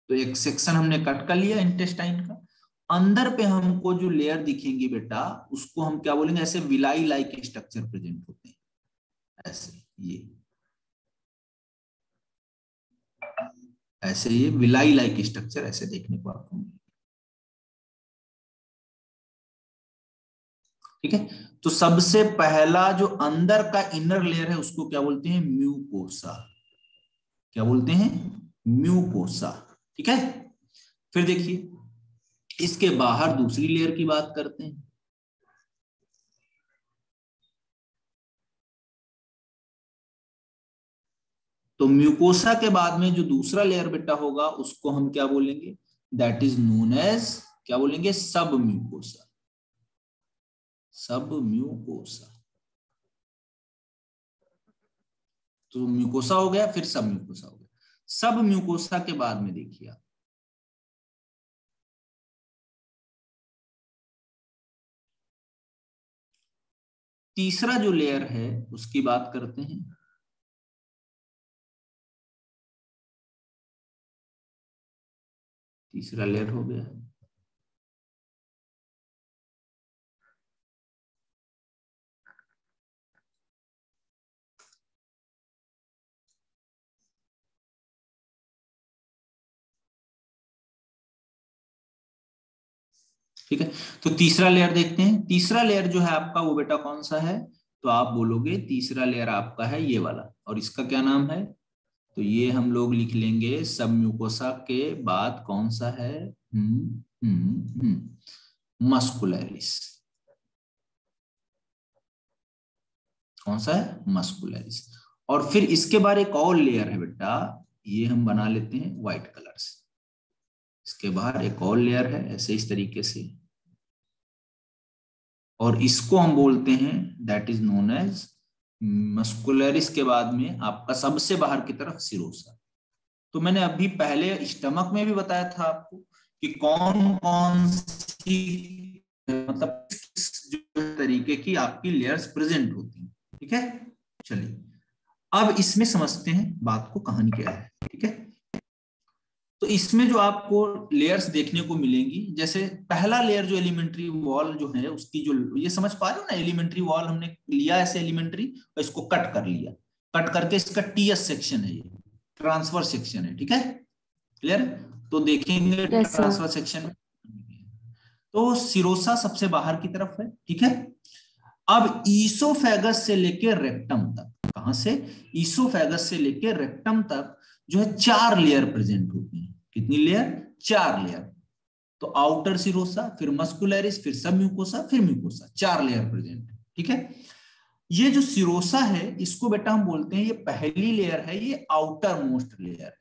तो एक सेक्शन हमने कट कर लिया इंटेस्टाइन का। अंदर पे हमको जो लेयर दिखेंगी बेटा उसको हम क्या बोलेंगे, ऐसे विलाई लाइक स्ट्रक्चर प्रेजेंट होते हैं, ऐसे ये विलाई लाइक स्ट्रक्चर ऐसे देखने को आपको। ठीक है, तो सबसे पहला जो अंदर का इनर लेयर है उसको क्या बोलते हैं, म्यूकोसा। क्या बोलते हैं, म्यूकोसा। ठीक है, फिर देखिए इसके बाहर दूसरी लेयर की बात करते हैं। तो म्यूकोसा के बाद में जो दूसरा लेयर बेटा होगा उसको हम क्या बोलेंगे, दैट इज नोन एज, क्या बोलेंगे, सब म्यूकोसा, सब म्यूकोसा। तो म्यूकोसा हो गया, फिर सब म्यूकोसा हो गया। सब म्यूकोसा के बाद में देखिए आप, तीसरा जो लेयर है उसकी बात करते हैं। तीसरा लेयर हो गया, ठीक है। तो तीसरा लेयर देखते हैं। तीसरा लेयर जो है आपका वो बेटा कौन सा है, तो आप बोलोगे तीसरा लेयर आपका है ये वाला, और इसका क्या नाम है, तो ये हम लोग लिख लेंगे सब म्यूकोसा के बाद कौन सा है, मस्कुलरिस। कौन सा है, मस्कुलरिस। और फिर इसके बाद एक और लेयर है बेटा, ये हम बना लेते हैं व्हाइट कलर से। इसके बाहर एक और लेयर है ऐसे इस तरीके से, और इसको हम बोलते हैं that is known as muscularis. के बाद में आपका सबसे बाहर की तरफ सिरोसा। तो मैंने अभी पहले स्टमक में भी बताया था आपको कि कौन कौन सी, मतलब किस जो तरीके की आपकी लेयर्स प्रेजेंट होती हैं, ठीक है। चलिए अब इसमें समझते हैं बात को, कहानी क्या है, ठीक है। तो इसमें जो आपको लेयर्स देखने को मिलेंगी, जैसे पहला लेयर जो एलिमेंट्री वॉल जो है उसकी जो, ये समझ पा रहे हो ना, एलिमेंट्री वॉल हमने लिया ऐसे एलिमेंट्री और इसको कट कर लिया, कट करके इसका टीएस सेक्शन है, ये ट्रांसफर सेक्शन है, ठीक है, क्लियर। तो देखेंगे ट्रांसफर सेक्शन में, तो सिरोसा सबसे बाहर की तरफ है, ठीक है। अब ईसोफेगस से लेकर रेक्टम तक, कहां से, ईसोफेगस से लेकर रेक्टम तक जो है 4 लेयर प्रेजेंट होती है। कितनी लेयर, 4 लेयर। तो आउटर सिरोसा, फिर मस्कुलरिस, फिर सब म्यूकोसा, फिर म्यूकोसा, 4 लेयर प्रेजेंट है, ठीक है। ये जो सिरोसा है इसको बेटा हम बोलते हैं, ये पहली लेयर है, ये आउटर मोस्ट लेयर है,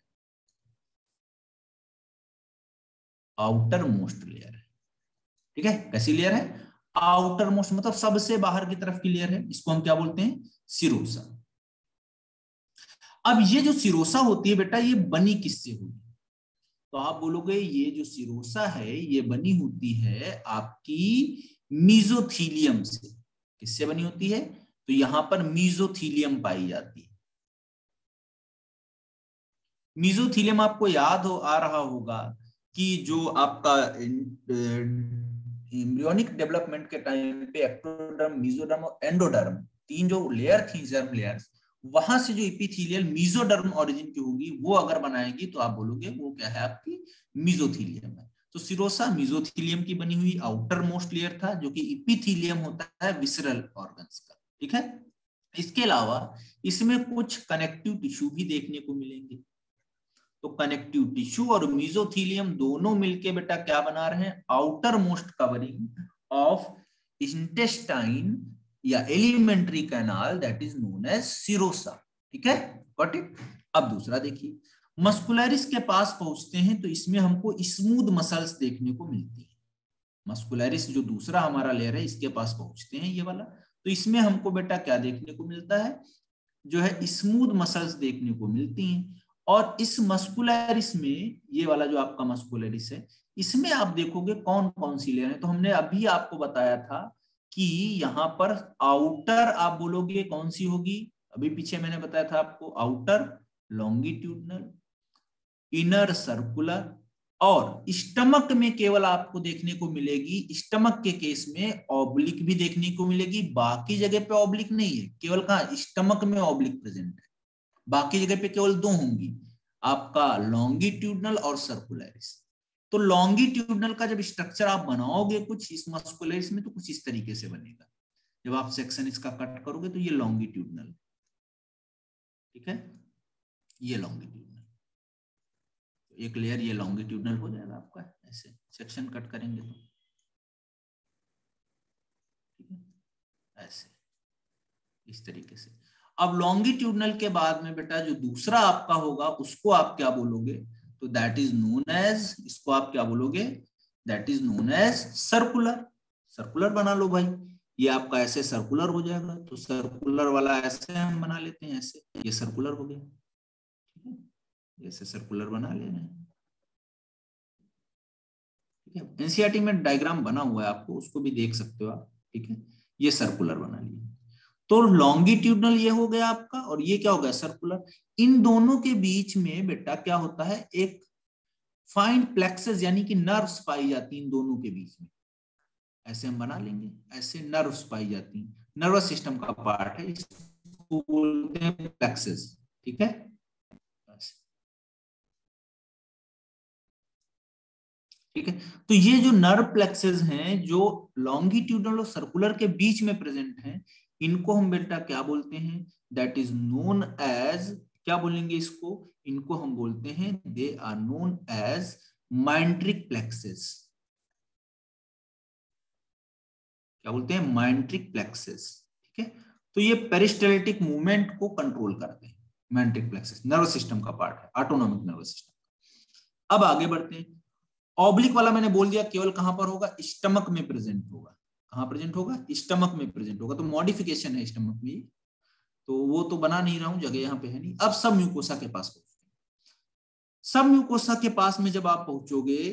आउटर मोस्ट लेयर है, ठीक है। कैसी लेयर है, आउटर मोस्ट, मतलब सबसे बाहर की तरफ की लेयर है, इसको हम क्या बोलते हैं, सिरोसा। अब ये जो सिरोसा होती है बेटा, ये बनी किससे होगी, तो आप बोलोगे ये जो सिरोसा है ये बनी होती है आपकी मीजोथीलियम से। किससे बनी होती है, तो यहां पर मीजोथीलियम पाई जाती है। मीजोथीलियम आपको याद हो आ रहा होगा कि जो आपका एम्ब्रियोनिक डेवलपमेंट के टाइम पे एक्टोडर्म, मेसोडर्म और एंडोडर्म, 3 जो लेयर थी जर्म लेयर्स, वहां से जो इपिथेलियल मीजोडर्म ओरिजिन की होगी वो अगर बनाएगी तो आप बोलोगे वो क्या है, आपकी मीजोथीलियम है। तो सिरोसा मीजोथीलियम की बनी हुई आउटर मोस्ट लेयर था, जो कि इपिथेलियम होता है विसरल ऑर्गन्स का, ठीक है। इसके अलावा इसमें कुछ कनेक्टिव टिश्यू भी देखने को मिलेंगे। तो कनेक्टिव टिश्यू और मीजोथीलियम दोनों मिलके बेटा क्या बना रहे हैं, outermost covering of intestine या alimentary canal, that is known as serosa, ठीक है, गॉट इट। अब दूसरा देखिए, मस्कुलरिस के पास पहुंचते हैं तो इसमें हमको स्मूथ मसल्स देखने को मिलती है। मस्कुलरिस जो दूसरा हमारा लेयर है इसके पास पहुंचते हैं ये वाला, तो इसमें हमको बेटा क्या देखने को मिलता है, जो है स्मूथ मसल्स देखने को मिलती हैं। और इस मस्कुलरिस में, ये वाला जो आपका मस्कुलरिस है, इसमें आप देखोगे कौन कौन सी लेयर है, तो हमने अभी आपको बताया था कि यहाँ पर आउटर आप बोलोगे कौन सी होगी, अभी पीछे मैंने बताया था आपको, आउटर लॉन्गिट्यूडनल, इनर सर्कुलर, और स्टमक में केवल आपको देखने को मिलेगी, स्टमक के केस में ऑब्लिक भी देखने को मिलेगी, बाकी जगह पे ऑब्लिक नहीं है, केवल कहाँ, स्टमक में ऑब्लिक प्रेजेंट है, बाकी जगह पे केवल 2 होंगी, आपका लॉन्गिट्यूडनल और सर्कुलरिस। तो लॉन्गिट्यूडनल का जब स्ट्रक्चर आप बनाओगे कुछ इस मस्कुलरिस में, तो कुछ इस तरीके से बनेगा, जब आप सेक्शन इसका कट करोगे तो ये लॉन्गिट्यूडनल, ठीक है, ये लॉन्गिट्यूडनल, एक लेयर ये लॉन्गिट्यूडनल हो जाएगा आपका, ऐसे सेक्शन कट करेंगे तो, ठीक है, ऐसे इस तरीके से। अब लॉन्गिट्यूडनल के बाद में बेटा जो दूसरा आपका होगा उसको आप क्या बोलोगे, तो दैट इज नोन एज, इसको आप क्या बोलोगे, that is known as circular. Circular बना लो भाई, ये आपका ऐसे सर्कुलर हो जाएगा, तो सर्कुलर वाला ऐसे हम बना लेते हैं, ऐसे ये सर्कुलर हो गया, ठीक है, ऐसे सर्कुलर बना लेना है, ठीक है। एनसीईआरटी में डायग्राम बना हुआ है, आपको उसको भी देख सकते हो आप, ठीक है। ये सर्कुलर बना लिया, तो लॉन्गिट्यूडनल ये हो गया आपका, और ये क्या हो गया सर्कुलर। इन दोनों के बीच में बेटा क्या होता है, एक फाइन प्लेक्सस यानी कि नर्व्स पाई जाती इन दोनों के बीच में, ऐसे हम बना लेंगे, ऐसे नर्व्स पाई जाती हैं, नर्वस सिस्टम का पार्ट है, इसको बोलते हैं प्लेक्सस, ठीक है। ठीक है, तो ये जो नर्व प्लेक्सेस हैं जो लॉन्गिट्यूडनल और सर्कुलर के बीच में प्रेजेंट हैं, इनको हम बेटा क्या बोलते हैं, दैट इज नोन एज, क्या बोलेंगे इसको, इनको हम बोलते हैं, they are known as myenteric plexuses. क्या बोलते हैं, माइंट्रिक प्लेक्सेस, ठीक है। तो ये पेरिस्टाल्टिक मूवमेंट को कंट्रोल करते हैं, माइंट्रिक प्लेक्सेस नर्वस सिस्टम का पार्ट है, ऑटोनॉमिक नर्वस सिस्टम। अब आगे बढ़ते हैं, ऑब्लिक वाला मैंने बोल दिया केवल कहां पर होगा, स्टमक में प्रेजेंट होगा, कहां प्रेजेंट होगा, स्टमक में प्रेजेंट होगा, तो मॉडिफिकेशन है स्टमक में, तो वो तो बना नहीं रहा हूं, जगह यहां पे है नहीं। अब सब म्यूकोसा के पास पहुंचते हैं, सब म्यूकोसा के पास में जब आप पहुंचोगे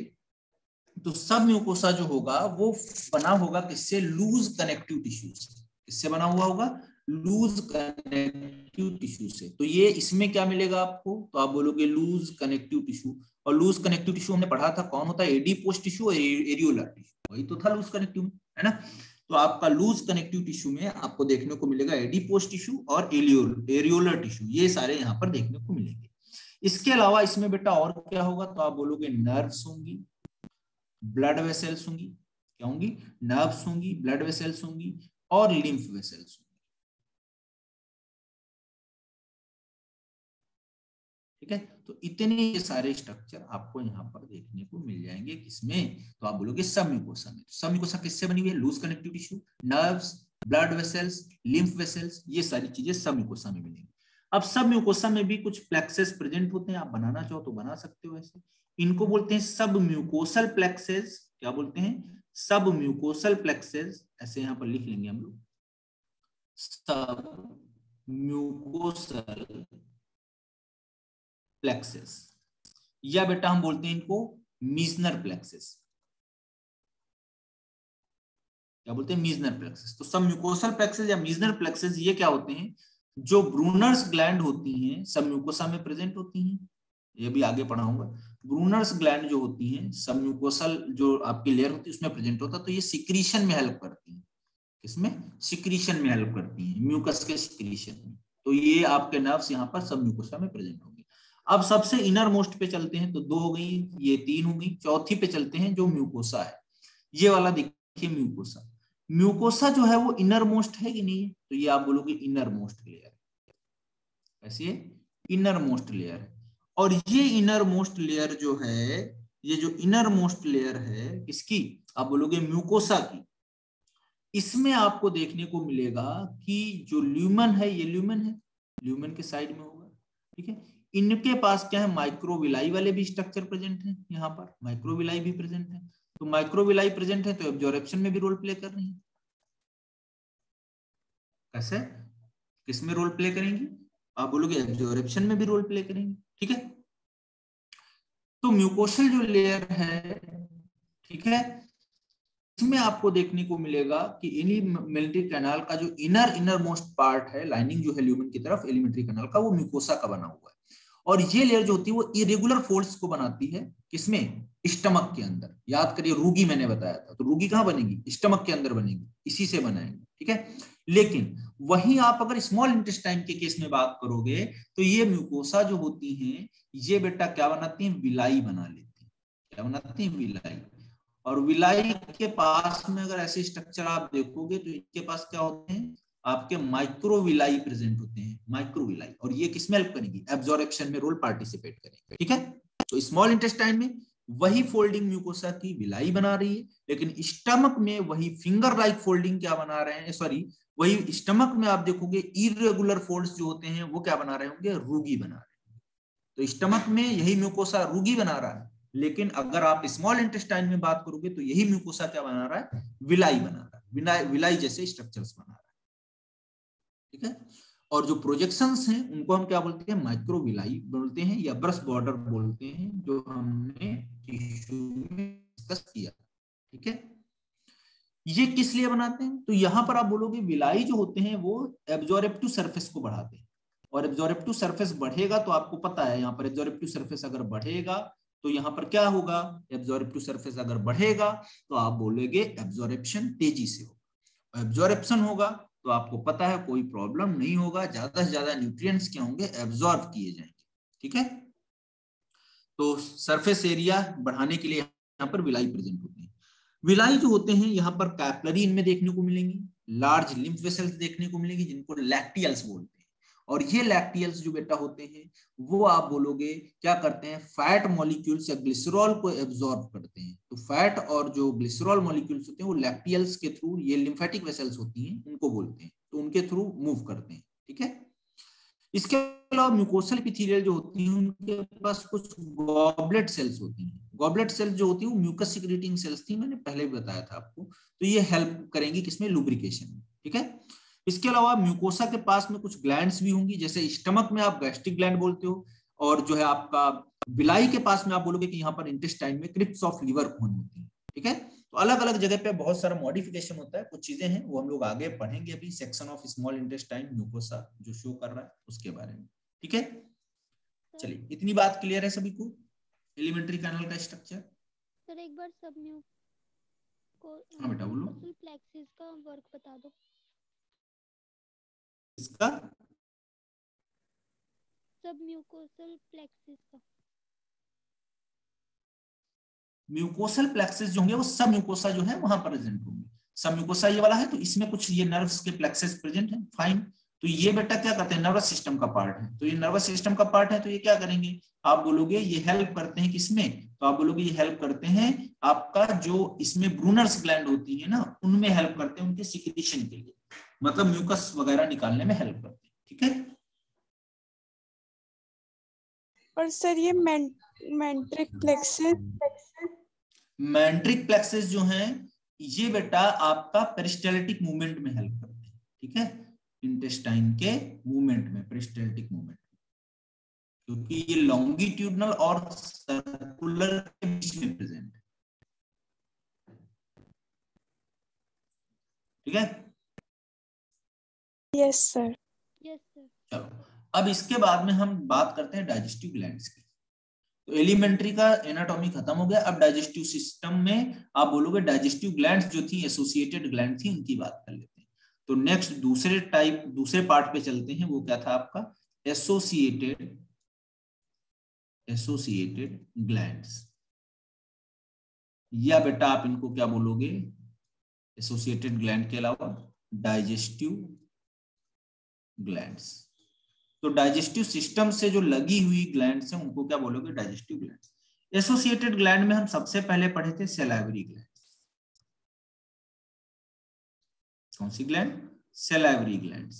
तो सब म्यूकोसा जो होगा वो बना होगा किससे, लूज कनेक्टिव टिश्यू से, किससे बना हुआ होगा, लूज कनेक्टिव टिश्यू से। तो ये इसमें क्या मिलेगा आपको, तो आप बोलोगे लूज कनेक्टिव टिश्यू, और लूज कनेक्टिव टिश्यू हमने पढ़ा था कौन होता है, एडिपोज टिश्यू और एरियोलर टिश्यू, वही तो था लूज कनेक्टिव में, है ना। तो आपका लूज कनेक्टिव टिश्यू में आपको देखने को मिलेगा एडिपोज टिश्यू और एरियोलर टिश्यू, ये सारे यहाँ पर देखने को मिलेंगे। इसके अलावा इसमें बेटा और क्या होगा, तो आप बोलोगे नर्व्स होंगी, ब्लड वेसल्स होंगी, क्या होंगी, नर्व्स होंगी, ब्लड वेसल्स होंगी और लिम्फ वेसल्स होंगी, ठीक है। तो इतने ये सारे स्ट्रक्चर आपको यहाँ पर देखने को मिल जाएंगे, किसमें, तो आप बोलोगे सब म्यूकोसा में। सब म्यूकोसा किससे बनी हुई है, loose connective tissue, nerves, blood vessels, lymph vessels, ये सारी चीजें सब म्यूकोसा में मिलेंगी। अब सब म्यूकोसा में भी कुछ प्लेक्सेस प्रेजेंट होते हैं, आप बनाना चाहो तो बना सकते हो ऐसे, इनको बोलते हैं सब म्यूकोसल प्लेक्सेस। क्या बोलते हैं, सब म्यूकोसल प्लेक्सेस, ऐसे यहाँ पर लिख लेंगे हम लोग, सब म्यूकोसल प्लेक्सेस, या बेटा हम बोलते हैं इनको मीजनर प्लेक्सेस। क्या बोलते हैं, मीजनर प्लेक्सेस। तो सब म्यूकोसल प्लेक्सेस या मीजनर प्लेक्सेस ये क्या होते हैं, जो ब्रूनर्स ग्लैंड होती हैं सब म्यूकोसा में प्रेजेंट होती हैं, ये भी आगे पढ़ाऊंगा। ब्रूनर्स ग्लैंड जो होती हैं सब म्यूकोसल जो आपकी लेयर होती है उसमें प्रेजेंट होता है, तो ये सिक्रीशन में हेल्प करती हैं, इसमें सिक्रीशन में हेल्प करती हैं, म्यूकस के सिक्रीशन में। तो ये आपके नर्व्स यहाँ पर सब म्यूकोसा में प्रेजेंट होंगे। अब सबसे इनर मोस्ट पे चलते हैं, तो 2 हो गई, ये 3 हो गई, चौथी पे चलते हैं जो म्यूकोसा है, ये वाला देखिए म्यूकोसा। म्यूकोसा जो है वो इनर मोस्ट है कि नहीं है, तो ये आप बोलोगे इनर मोस्ट लेयर, ऐसे इनर मोस्ट लेयर है। और ये इनर मोस्ट लेयर जो है, ये जो इनर मोस्ट लेयर है किसकी, आप बोलोगे म्यूकोसा की। इसमें आपको देखने को मिलेगा कि जो ल्यूमन है, ये ल्यूमन है, ल्यूमन के साइड में होगा, ठीक है। इनके पास क्या है, माइक्रोविलाई वाले भी स्ट्रक्चर प्रेजेंट हैं, यहाँ पर माइक्रोविलाई भी प्रेजेंट है। तो माइक्रोविलाई प्रेजेंट है तो एब्जॉर्प्शन में भी रोल प्ले कर रही है, कैसे, किसमें रोल प्ले करेंगी, आप बोलोगे एब्जॉर्प्शन में भी रोल प्ले करेंगे, ठीक है। तो म्यूकोसल जो लेयर है, ठीक है, इसमें आपको देखने को मिलेगा कि एलिमेंट्री कैनाल का जो इनर मोस्ट पार्ट है, लाइनिंग जो है ल्यूमन की तरफ एलिमेंट्री कैनाल का, वो म्यूकोसा का बना हुआ है। और ये लेयर जो होती है वो इरेगुलर फोल्ड्स को बनाती है, किसमें, स्टमक के अंदर। याद करिए रूगी मैंने बताया था, तो रूगी कहां बनेगी, स्टमक के अंदर बनेगी, इसी से बनाएंगे, ठीक है। लेकिन वहीं आप अगर स्मॉल इंटेस्टाइन के केस में बात करोगे तो ये म्यूकोसा जो होती हैं ये बेटा क्या बनाती हैं, विलाई बना लेती हैं, क्या बनाती हैं, विलाई। और विलाई के पास में अगर ऐसे स्ट्रक्चर आप देखोगे तो इनके पास क्या होते हैं, आपके माइक्रोविलाई प्रेजेंट होते हैं, माइक्रोविलाई। और ये किसमें हेल्प करेंगी, एब्जॉर्प्शन में रोल पार्टिसिपेट करेंगे, ठीक है। तो स्मॉल इंटेस्टाइन में वही फोल्डिंग म्यूकोसा की विलाई बना रही है, लेकिन स्टमक में वही फिंगर लाइक फोल्डिंग क्या बना रहे हैं, सॉरी वही स्टमक में आप देखोगे इरेगुलर फोल्ड्स जो होते हैं वो क्या बना रहे होंगे, रूगी बना रहे हैं। तो स्टमक में यही म्यूकोसा रूगी बना रहा है, लेकिन अगर आप स्मॉल इंटेस्टाइन में बात करोगे तो यही म्यूकोसा क्या बना रहा है, विलाई बना रहा है, विलाई जैसे स्ट्रक्चर्स बना रहा है। ठीक है, और जो प्रोजेक्शंस हैं उनको हम क्या बोलते हैं, माइक्रोविलाई बोलते हैं या ब्रश बॉर्डर बोलते हैं, जो हमने टिश्यू में डिस्कस किया। ठीक है, ये किस लिए बनाते हैं, तो यहां पर आप बोलोगे विलाई जो होते हैं वो एब्जॉर्बिव सरफेस को बढ़ाते हैं, और एब्जॉर्बिव सरफेस बढ़ेगा तो आपको पता है यहाँ पर एब्जॉर्बिव सरफेस अगर बढ़ेगा तो यहाँ पर क्या होगा, एब्जॉर्बिव सरफेस अगर बढ़ेगा तो आप बोलोगे एब्जॉर्प्शन तेजी से होगा, एब्जॉर्प्शन होगा तो आपको पता है कोई प्रॉब्लम नहीं होगा, ज्यादा से ज्यादा न्यूट्रिएंट्स क्या होंगे, एब्जॉर्ब किए जाएंगे। ठीक है, तो सरफेस एरिया बढ़ाने के लिए यहाँ पर विलाई प्रेजेंट होती है। विलाई जो होते हैं यहाँ पर कैपिलरी इनमें देखने को मिलेंगी, लार्ज लिम्फ वेसल्स देखने को मिलेंगी जिनको लैक्टियल्स बोलते हैं, और ये लैक्टियल्स जो बेटा होते हैं वो आप बोलोगे क्या करते हैं, फैट मॉलिक्यूल्स या ग्लिसरॉल को एब्जॉर्ब करते हैं। तो फैट और जो ग्लिसरॉल मॉलिक्यूल्स होते हैं वो लैक्टियल्स के थ्रू, ये लिम्फेटिक वेसल्स होती हैं उनको बोलते हैं, तो उनके थ्रू मूव करते हैं। ठीक है, इसके अलावा म्यूकोसल एपिथेलियल जो होती हैं उनके पास कुछ गॉबलेट सेल्स होती हैं। गॉबलेट सेल्स जो होती है वो म्यूकस सिक्रेटिंग सेल्स थी, मैंने पहले भी बताया था आपको, तो ये हेल्प करेंगी किसमें, लुब्रिकेशन में। ठीक है, इसके अलावा म्यूकोसा के पास में कुछ ग्लैंड्स भी होंगी, जैसे स्टमक में आप गैस्ट्रिक ग्लैंड बोलते हो, और जो है आपका बिलाई के पास में आप बोलोगे कि यहाँ पर इंटेस्टाइन में क्रिप्स ऑफ लिवर कोन होती है। ठीक है, तो अलग अलग जगह पे बहुत सारा मॉडिफिकेशन होता है, कुछ चीजें हैं वो हम लोग आगे पढ़ेंगे, अभी section of small intestine mucosa जो शो कर रहा है उसके बारे में। ठीक है, चलिए इतनी बात क्लियर है सभी को, एलिमेंट्री कैनल का स्ट्रक्चर। सर एक बार सब को हाँ बेटा बोलो, प्लेक्सिस का वर्क बता दो। इसका सब म्यूकोसल प्लेक्सिस का, म्यूकोसल प्लेक्सेस जो होंगे वो सब म्यूकोसा जो है वहां प्रेजेंट होंगे। सब म्यूकोसा ये वाला है तो इसमें कुछ ये नर्व्स के प्लेक्सेस प्रेजेंट है, फाइन। तो ये बेटा क्या करते हैं, नर्वस सिस्टम का पार्ट है, तो ये नर्वस सिस्टम का पार्ट है, तो ये क्या करेंगे, आप बोलोगे ये हेल्प करते हैं किसमें, तो आप बोलोगे ये हेल्प करते हैं आपका जो इसमें ब्रूनर्स ग्लैंड होती है ना, उनमें हेल्प करते हैं उनके सिक्रीशन के लिए, मतलब म्यूकस वगैरह निकालने में हेल्प करते हैं। ठीक है, और सर ये मेंट्रिक प्लेक्सिस, मेंट्रिक प्लेक्सेस जो हैं ये बेटा आपका पेरिस्टाल्टिक मूवमेंट में हेल्प करते हैं। ठीक है, इंटेस्टाइन के मूवमेंट में, पेरिस्टाल्टिक मूवमेंट, क्योंकि ये लॉन्गिट्यूडनल और सर्कुलर के बीच में प्रेजेंट है। ठीक है, यस सर। Yes sir. चलो अब इसके बाद में हम बात करते हैं डाइजेस्टिव ग्लैंड्स की। तो एलिमेंट्री का एनाटॉमी खत्म हो गया, अब डाइजेस्टिव सिस्टम में आप बोलोगे डाइजेस्टिव ग्लैंड्स जो थी एसोसिएटेड ग्लैंड थी, उनकी बात कर लेते हैं। तो नेक्स्ट दूसरे पार्ट पे चलते हैं, वो क्या था आपका, एसोसिएटेड ग्लैंड्स, या बेटा आप इनको क्या बोलोगे, एसोसिएटेड ग्लैंड के अलावा डाइजेस्टिव ग्लैंड्स। तो डाइजेस्टिव सिस्टम से जो लगी हुई ग्लैंड्स हैं उनको क्या बोलोगे, डाइजेस्टिव ग्लैंड्स। एसोसिएटेड ग्लैंड में हम सबसे पहले पढ़े थे सैलाइवरी ग्लैंड। कौन सी gland, salivary glands.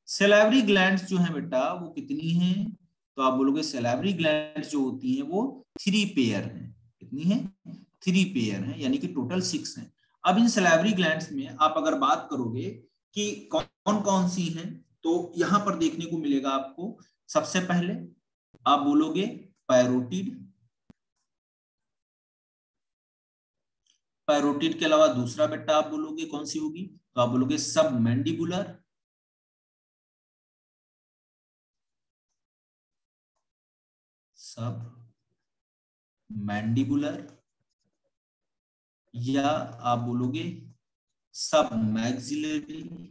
Salivary glands जो है बेटा वो कितनी हैं, तो आप बोलोगे सैलाइवरी ग्लैंड्स जो होती हैं वो 3 पेयर हैं। कितनी है, 3 पेयर हैं, यानी कि टोटल 6 हैं। अब इन सैलाइवरी ग्लैंड्स में आप अगर बात करोगे कि कौन कौन सी हैं, तो यहां पर देखने को मिलेगा आपको, सबसे पहले आप बोलोगे पैरोटिड, पैरोटिड के अलावा दूसरा बेटा आप बोलोगे कौन सी होगी, तो आप बोलोगे सब मैंडिबुलर, या आप बोलोगे सब मैक्सिलरी,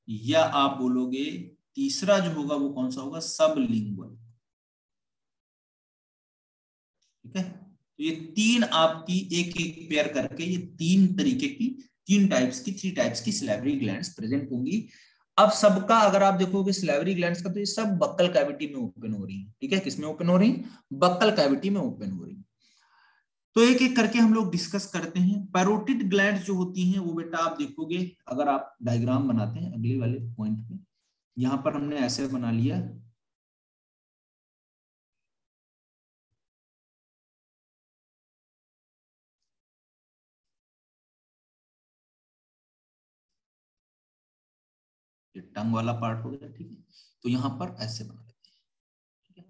या आप बोलोगे तीसरा जो होगा वो कौन सा होगा, सब लिंगुअल। ठीक है, तो ये 3 आपकी एक एक पेयर करके ये 3 तरीके की 3 टाइप्स की सैलाइवरी ग्लैंड्स प्रेजेंट होंगी। अब सबका अगर आप देखोगे सैलाइवरी ग्लैंड्स का, तो ये सब बक्कल कैविटी में ओपन हो रही है। ठीक है, किसमें ओपन हो रही, बक्कल कैविटी में ओपन हो रही। तो एक एक करके हम लोग डिस्कस करते हैं। पैरोटिड ग्लैंड्स जो होती हैं वो बेटा आप देखोगे, अगर आप डायग्राम बनाते हैं अगले वाले पॉइंट पे, यहां पर हमने ऐसे बना लिया, ये टंग वाला पार्ट हो गया, ठीक है। तो यहां पर ऐसे बना लेते हैं, ठीक है।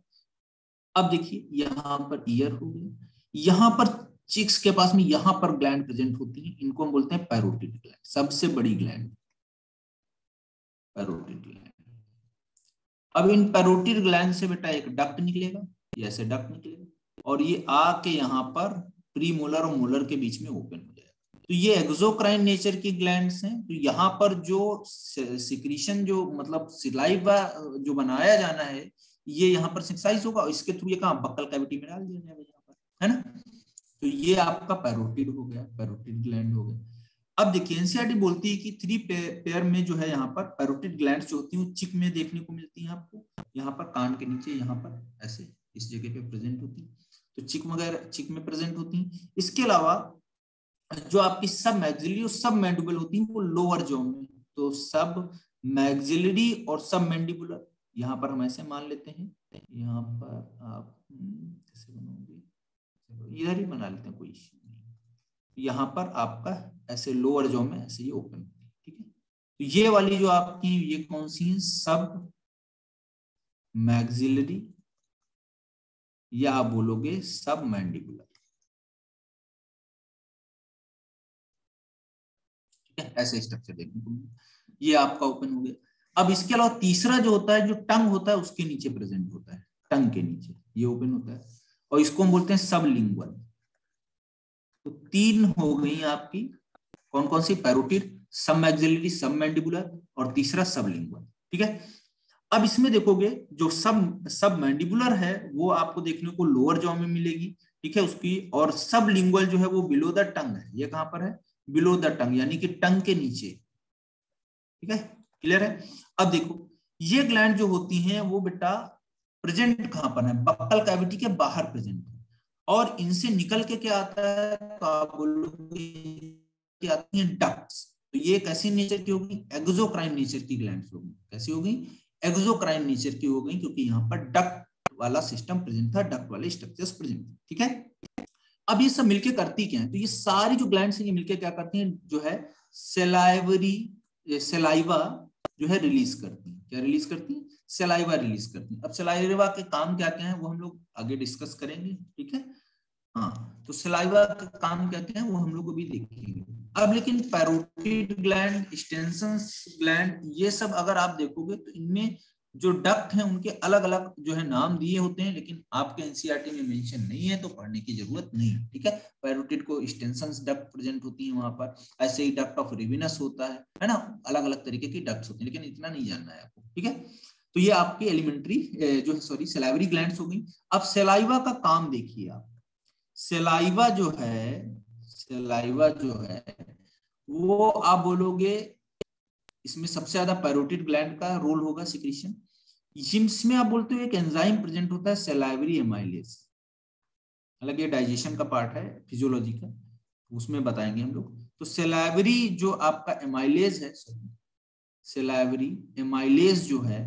अब देखिए यहां पर ईयर हो गया, यहां पर चिक्स के पास में यहां पर ग्लैंड प्रेजेंट होती है, इनको हम बोलते हैं पैरोटिड ग्लैंड, सबसे बड़ी ग्लैंड पैरोटिड ग्लैंड। अब इन पैरोटिड ग्लैंड से बेटा एक डक्ट निकलेगा, ये ऐसे डक्ट निकलेगा, और ये आके यहाँ पर प्रीमोलर और मोलर के बीच में ओपन हो जाएगा। तो ये एक्सोक्राइन नेचर की ग्लैंड्स हैं। तो यहाँ पर जो सिक्रीशन, जो मतलब सिलाइवा जो बनाया जाना है, ये यहाँ पर सिंथेसाइज होगा और इसके थ्रू ये कहाँ बक्कल कैविटी में डाल दिया जाएगा यहाँ पर, है ना। तो ये आपका पैरोटिड हो गया, पैरोटिड ग्लैंड हो गया। अब देखिए एनसीईआरटी बोलती है कि 3 पेयर में जो है यहाँ पर पैरोटिड ग्लैंड्स जो होती हैं वो चिक में देखने को मिलती हैं आपको, यहाँ पर कान के नीचे, यहाँ पर ऐसे इस जगह पे प्रेजेंट होती है। तो चिक वगैरह चिक में प्रेजेंट होती हैं। इसके अलावा जो आपकी सब मैक्सिलरी और सब मैंडिबुल होती हैं वो लोअर जॉ में। तो सब मैक्सिलरी और सब मैंडिबुलर यहाँ पर हम ऐसे मान लेते हैं, यहाँ पर आप कैसे बनाओगे, इधर ही बना लेते हैं, कोई इश्यू नहीं। यहाँ पर आपका ऐसे लोअर जॉ में ऐसे ये ओपन, ठीक है। तो ये वाली जो आपकी ये कौन सी है, सब मैक्सिलरी या आप बोलोगे सब मैंडिबुलर, ठीक है। ऐसे स्ट्रक्चर देखने को मिलेगा, ये आपका ओपन हो गया। अब इसके अलावा तीसरा जो होता है, जो टंग होता है उसके नीचे प्रेजेंट होता है, टंग के नीचे ये ओपन होता है और इसको हम बोलते हैं सबलिंगुअल। तो 3 हो गई आपकी, कौन कौन सी, पैरोटिड, सब मैक्सिलरी, सब मैंडिबुलर और तीसरा सबलिंगुअल, ठीक है। अब इसमें देखोगे जो सब मैंडिबुलर है वो आपको देखने को लोअर जॉ में मिलेगी, ठीक है उसकी, और सबलिंगुअल जो है वो बिलो द टंग है। ये कहां पर है, बिलो द टंग, यानी कि टंग के नीचे, ठीक है, क्लियर है। अब देखो ये ग्लैंड जो होती हैं वो बेटा प्रेजेंट कहां पर है, बक्कल कैविटी के बाहर प्रेजेंट है, और इनसे निकल के क्या आता है, तो आप बोलोगे आती है डक्ट्स। तो ये कैसी नेचर की होगी, एक्सोक्राइन नेचर की ग्लैंड्स होगी। कैसी होगी, एक्सोक्राइन नेचर की हो गई, क्योंकि यहाँ पर डक्ट वाला सिस्टम प्रेजेंट था, डक्ट वाले स्ट्रक्चर्स प्रेजेंट थे, ठीक है। अब ये सब मिलके करती क्या है, तो ये सारी जो ग्लैंड्स हैं ये मिलके क्या करती हैं, जो है सलाइवा जो है रिलीज करती है। क्या रिलीज करती है, सलाइवा रिलीज करती है। अब सलाइवा के काम क्या क्या है वो हम लोग आगे डिस्कस करेंगे, ठीक है। हाँ, तो सलाइवा का काम क्या क्या है वो हम लोग अभी देखेंगे। अब लेकिन पैरोटिड ग्लैंड, स्टेन्सन्स ग्लैंड, ये सब अगर आप देखोगे तो इनमें जो डक्ट हैं उनके अलग अलग जो है नाम दिए होते हैं, लेकिन आपके एनसीईआरटी में मेंशन नहीं है तो पढ़ने की जरूरत नहीं है, ठीक है। पैरोटिड को स्टेन्सन्स डक्ट प्रेजेंट होती है वहां पर, ऐसे ही डक्ट ऑफ रिविनस होता है ना, अलग अलग तरीके की डक्ट्स होती है, लेकिन इतना नहीं जानना है आपको, ठीक है। तो ये आपकी एलिमेंट्री जो है सॉरी सलाइवरी ग्लैंड्स हो गई। अब सलाइवा का काम देखिए आप, सलाइवा जो है वो आप बोलोगे इसमें सबसे ज्यादा पैरोटिड ग्लैंड का रोल होगा सिक्रीशन। जिसमें आप बोलते हो एक एंजाइम प्रेजेंट होता है सलाइवरी एमाइलेज, हालांकि ये डाइजेशन का पार्ट है फिजियोलॉजी का, उसमें बताएंगे हम लोग। तो सलाइवरी जो आपका एमाइलेज है, सलाइवरी एमाइलेज जो है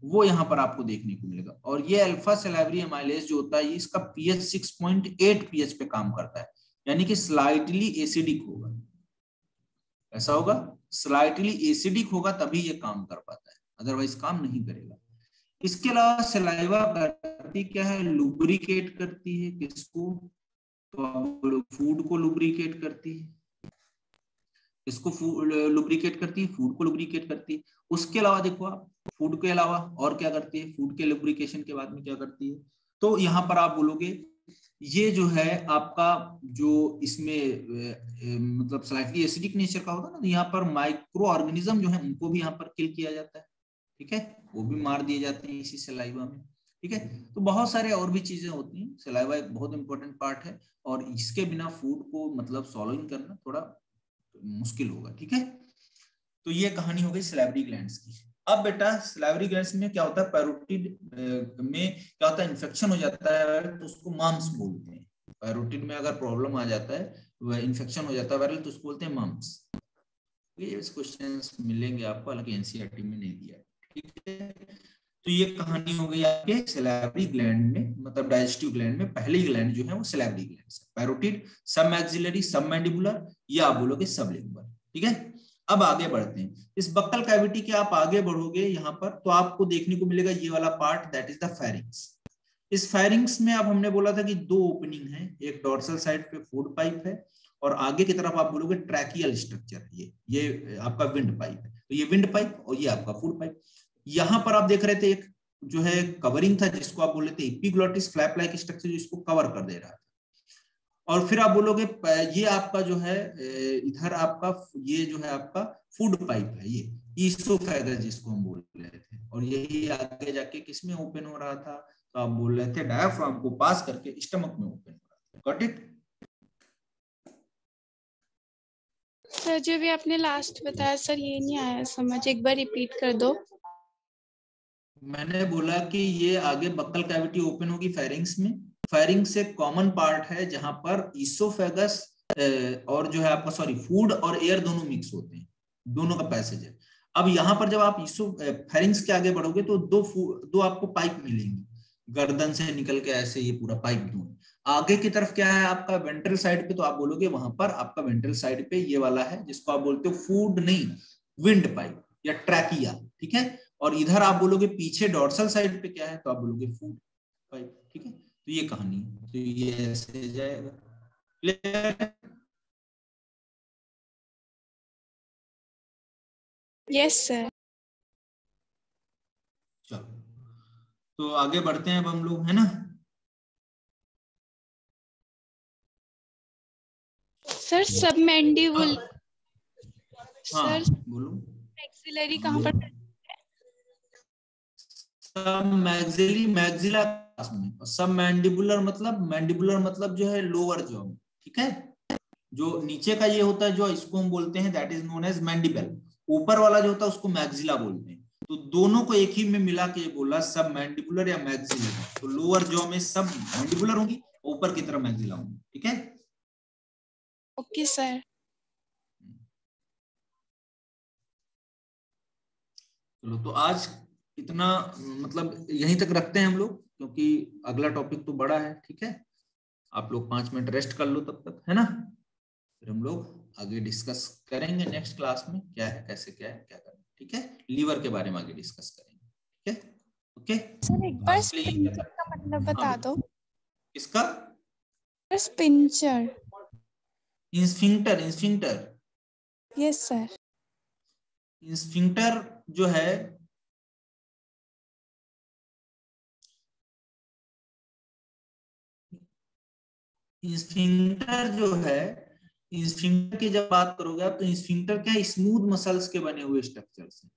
वो यहाँ पर आपको देखने को मिलेगा, और ये अल्फा सलाइवरी एमाइलेज जो होता है इसका पीएच 6.8 पीएच पे काम करता है, यानी कि स्लाइटली एसिडिक होगा। ऐसा होगा, स्लाइटली एसिडिक होगा तभी ये काम कर पाता है, अदरवाइज काम नहीं करेगा। इसके अलावा सलाइवा करती क्या है, लुब्रिकेट करती है, किसको, तो फूड को लुब्रिकेट करती है, इसको लुब्रिकेट करती है, फूड को लुब्रिकेट करती है। उसके अलावा देखो आप, फूड के अलावा और क्या करती है, फूड के लुब्रिकेशन के बाद में क्या करती है, तो यहाँ पर आप बोलोगे ये जो है आपका जो इसमें मतलब स्लाइटली एसिडिक नेचर का होता है ना, यहाँ पर माइक्रो ऑर्गेनिज्म जो है उनको भी यहाँ पर किल किया जाता है, ठीक है, वो भी मार दिए जाते हैं इसी सलाइवा में, ठीक है। तो बहुत सारे और भी चीजें होती हैं, सलाइवा एक बहुत इंपॉर्टेंट पार्ट है, और इसके बिना फूड को मतलब सॉलोइंग करना थोड़ा मुश्किल होगा, ठीक है। तो ये कहानी हो गई सलाइवरी ग्लैंड्स की। अब बेटा सलाइवरी ग्लैंड्स में क्या होता है, पैरोटिड में क्या होता है, इन्फेक्शन हो जाता है तो उसको माम्स बोलते हैं, पैरोटिड में अगर प्रॉब्लम आ जाता है, वह इन्फेक्शन हो जाता है वायरल, तो उसको बोलते हैं मम्स। ये क्वेश्चंस मिलेंगे आपको, हालांकि एनसीईआरटी में नहीं दिया, ठीक है। तो ये कहानी हो गई आपके सैलिवरी ग्लैंड में, मतलब डाइजेस्टिव ग्लैंड में पहली ग्लैंड जो है वो सैलिवरी ग्लैंड है। पैरोटिड, सब मैक्सिलरी, सब मैंडिबुलर, या आप बोलोगे सबलिंगुअल, ठीक है। अब आगे बढ़ते हैं, इस बक्कल कैविटी के आप आगे बढ़ोगे यहाँ पर, तो आपको देखने को मिलेगा ये वाला part, that is the pharynx. इस फेरिंग्स में अब हमने बोला था कि दो ओपनिंग है, एक डोर्सल साइड पे फूड पाइप है, और आगे की तरफ आप बोलोगे ट्रैकियल स्ट्रक्चर है, ये आपका विंड पाइप है। तो ये विंड पाइप और ये आपका फूड पाइप। यहां पर आप देख रहे थे एक जो है कवरिंग था, जिसको आप बोल रहे थे एपिग्लोटिस फ्लैप लाइक स्ट्रक्चर, जिसको कवर कर दे रहा था। और फिर आप बोलोगे ये आपका जो है इधर आपका ये जो है आपका फूड पाइप है, ये ईसोफेगस जिसको हम बोल रहे थे, और यही आगे जाके किसमें ओपन हो रहा था, तो आप बोल रहे थे डायफ्राम को पास करके स्टमक में ओपन हो रहा था। Got it? सर जो भी आपने लास्ट बताया सर, ये नहीं आया समझ, एक बार रिपीट कर दो। मैंने बोला कि ये आगे बक्कल कैविटी ओपन होगी फेरिंग्स में। फेरिंग्स एक कॉमन पार्ट है जहां पर ईसोफेगस और जो है आपका सॉरी फूड और एयर दोनों मिक्स होते हैं, दोनों का पैसेज है। अब यहाँ पर जब आप फेरिंग्स के आगे बढ़ोगे तो दो आपको पाइप मिलेंगी, गर्दन से निकल के ऐसे ये पूरा पाइप दो। आगे की तरफ क्या है आपका वेंट्रल साइड पे, तो आप बोलोगे वहां पर आपका वेंट्रल साइड पे ये वाला है, जिसको आप बोलते हो फूड नहीं विंड पाइप या ट्रैकिया, ठीक है। और इधर आप बोलोगे पीछे डॉर्सल साइड पे क्या है, तो आप बोलोगे फूड पाइप, ठीक है। तो ये कहानी, तो ये ऐसे जाएगा। क्लियर? Yes sir. चलो तो आगे बढ़ते हैं अब हम लोग, है ना। सर सब मैंडिबुल, हाँ सर बोलो। मैक्सिलरी कहाँ पर? सब मैक्सिली मैक्सिला में, और सब मैंडिबुलर मतलब जो है लोअर जॉ, ठीक है। जो नीचे का ये होता है जो इसको हम बोलते हैं that is known as mandible, ऊपर वाला जो होता है उसको मैक्सिला बोलते हैं। तो दोनों को एक ही में मिला के बोला सब मैंडिबुलर या मैक्सिलर। तो लोअर जॉ में सब मैंडिबुलर होगी, ऊपर की तरफ मैक्सिला होगी, ठीक है। Okay sir. चलो तो आज इतना मतलब यहीं तक रखते हैं हम लोग, क्योंकि अगला टॉपिक तो बड़ा है, ठीक है। आप लोग 5 मिनट रेस्ट कर लो तब तक, है ना। फिर हम लोग आगे डिस्कस करेंगे नेक्स्ट क्लास में क्या है, कैसे क्या है, क्या करना, ठीक है। लीवर के बारे में आगे डिस्कस करेंगे, ठीक है। ओके सर एक बार स्पिंचर का मतलब बता दो। किसका? Sphincter. Sphincter. Yes sir. Sphincter जो है इंस्फिंक्टर की जब बात करोगे आप, तो इंस्फिंक्टर क्या है, स्मूथ मसल्स के बने हुए स्ट्रक्चर्स हैं,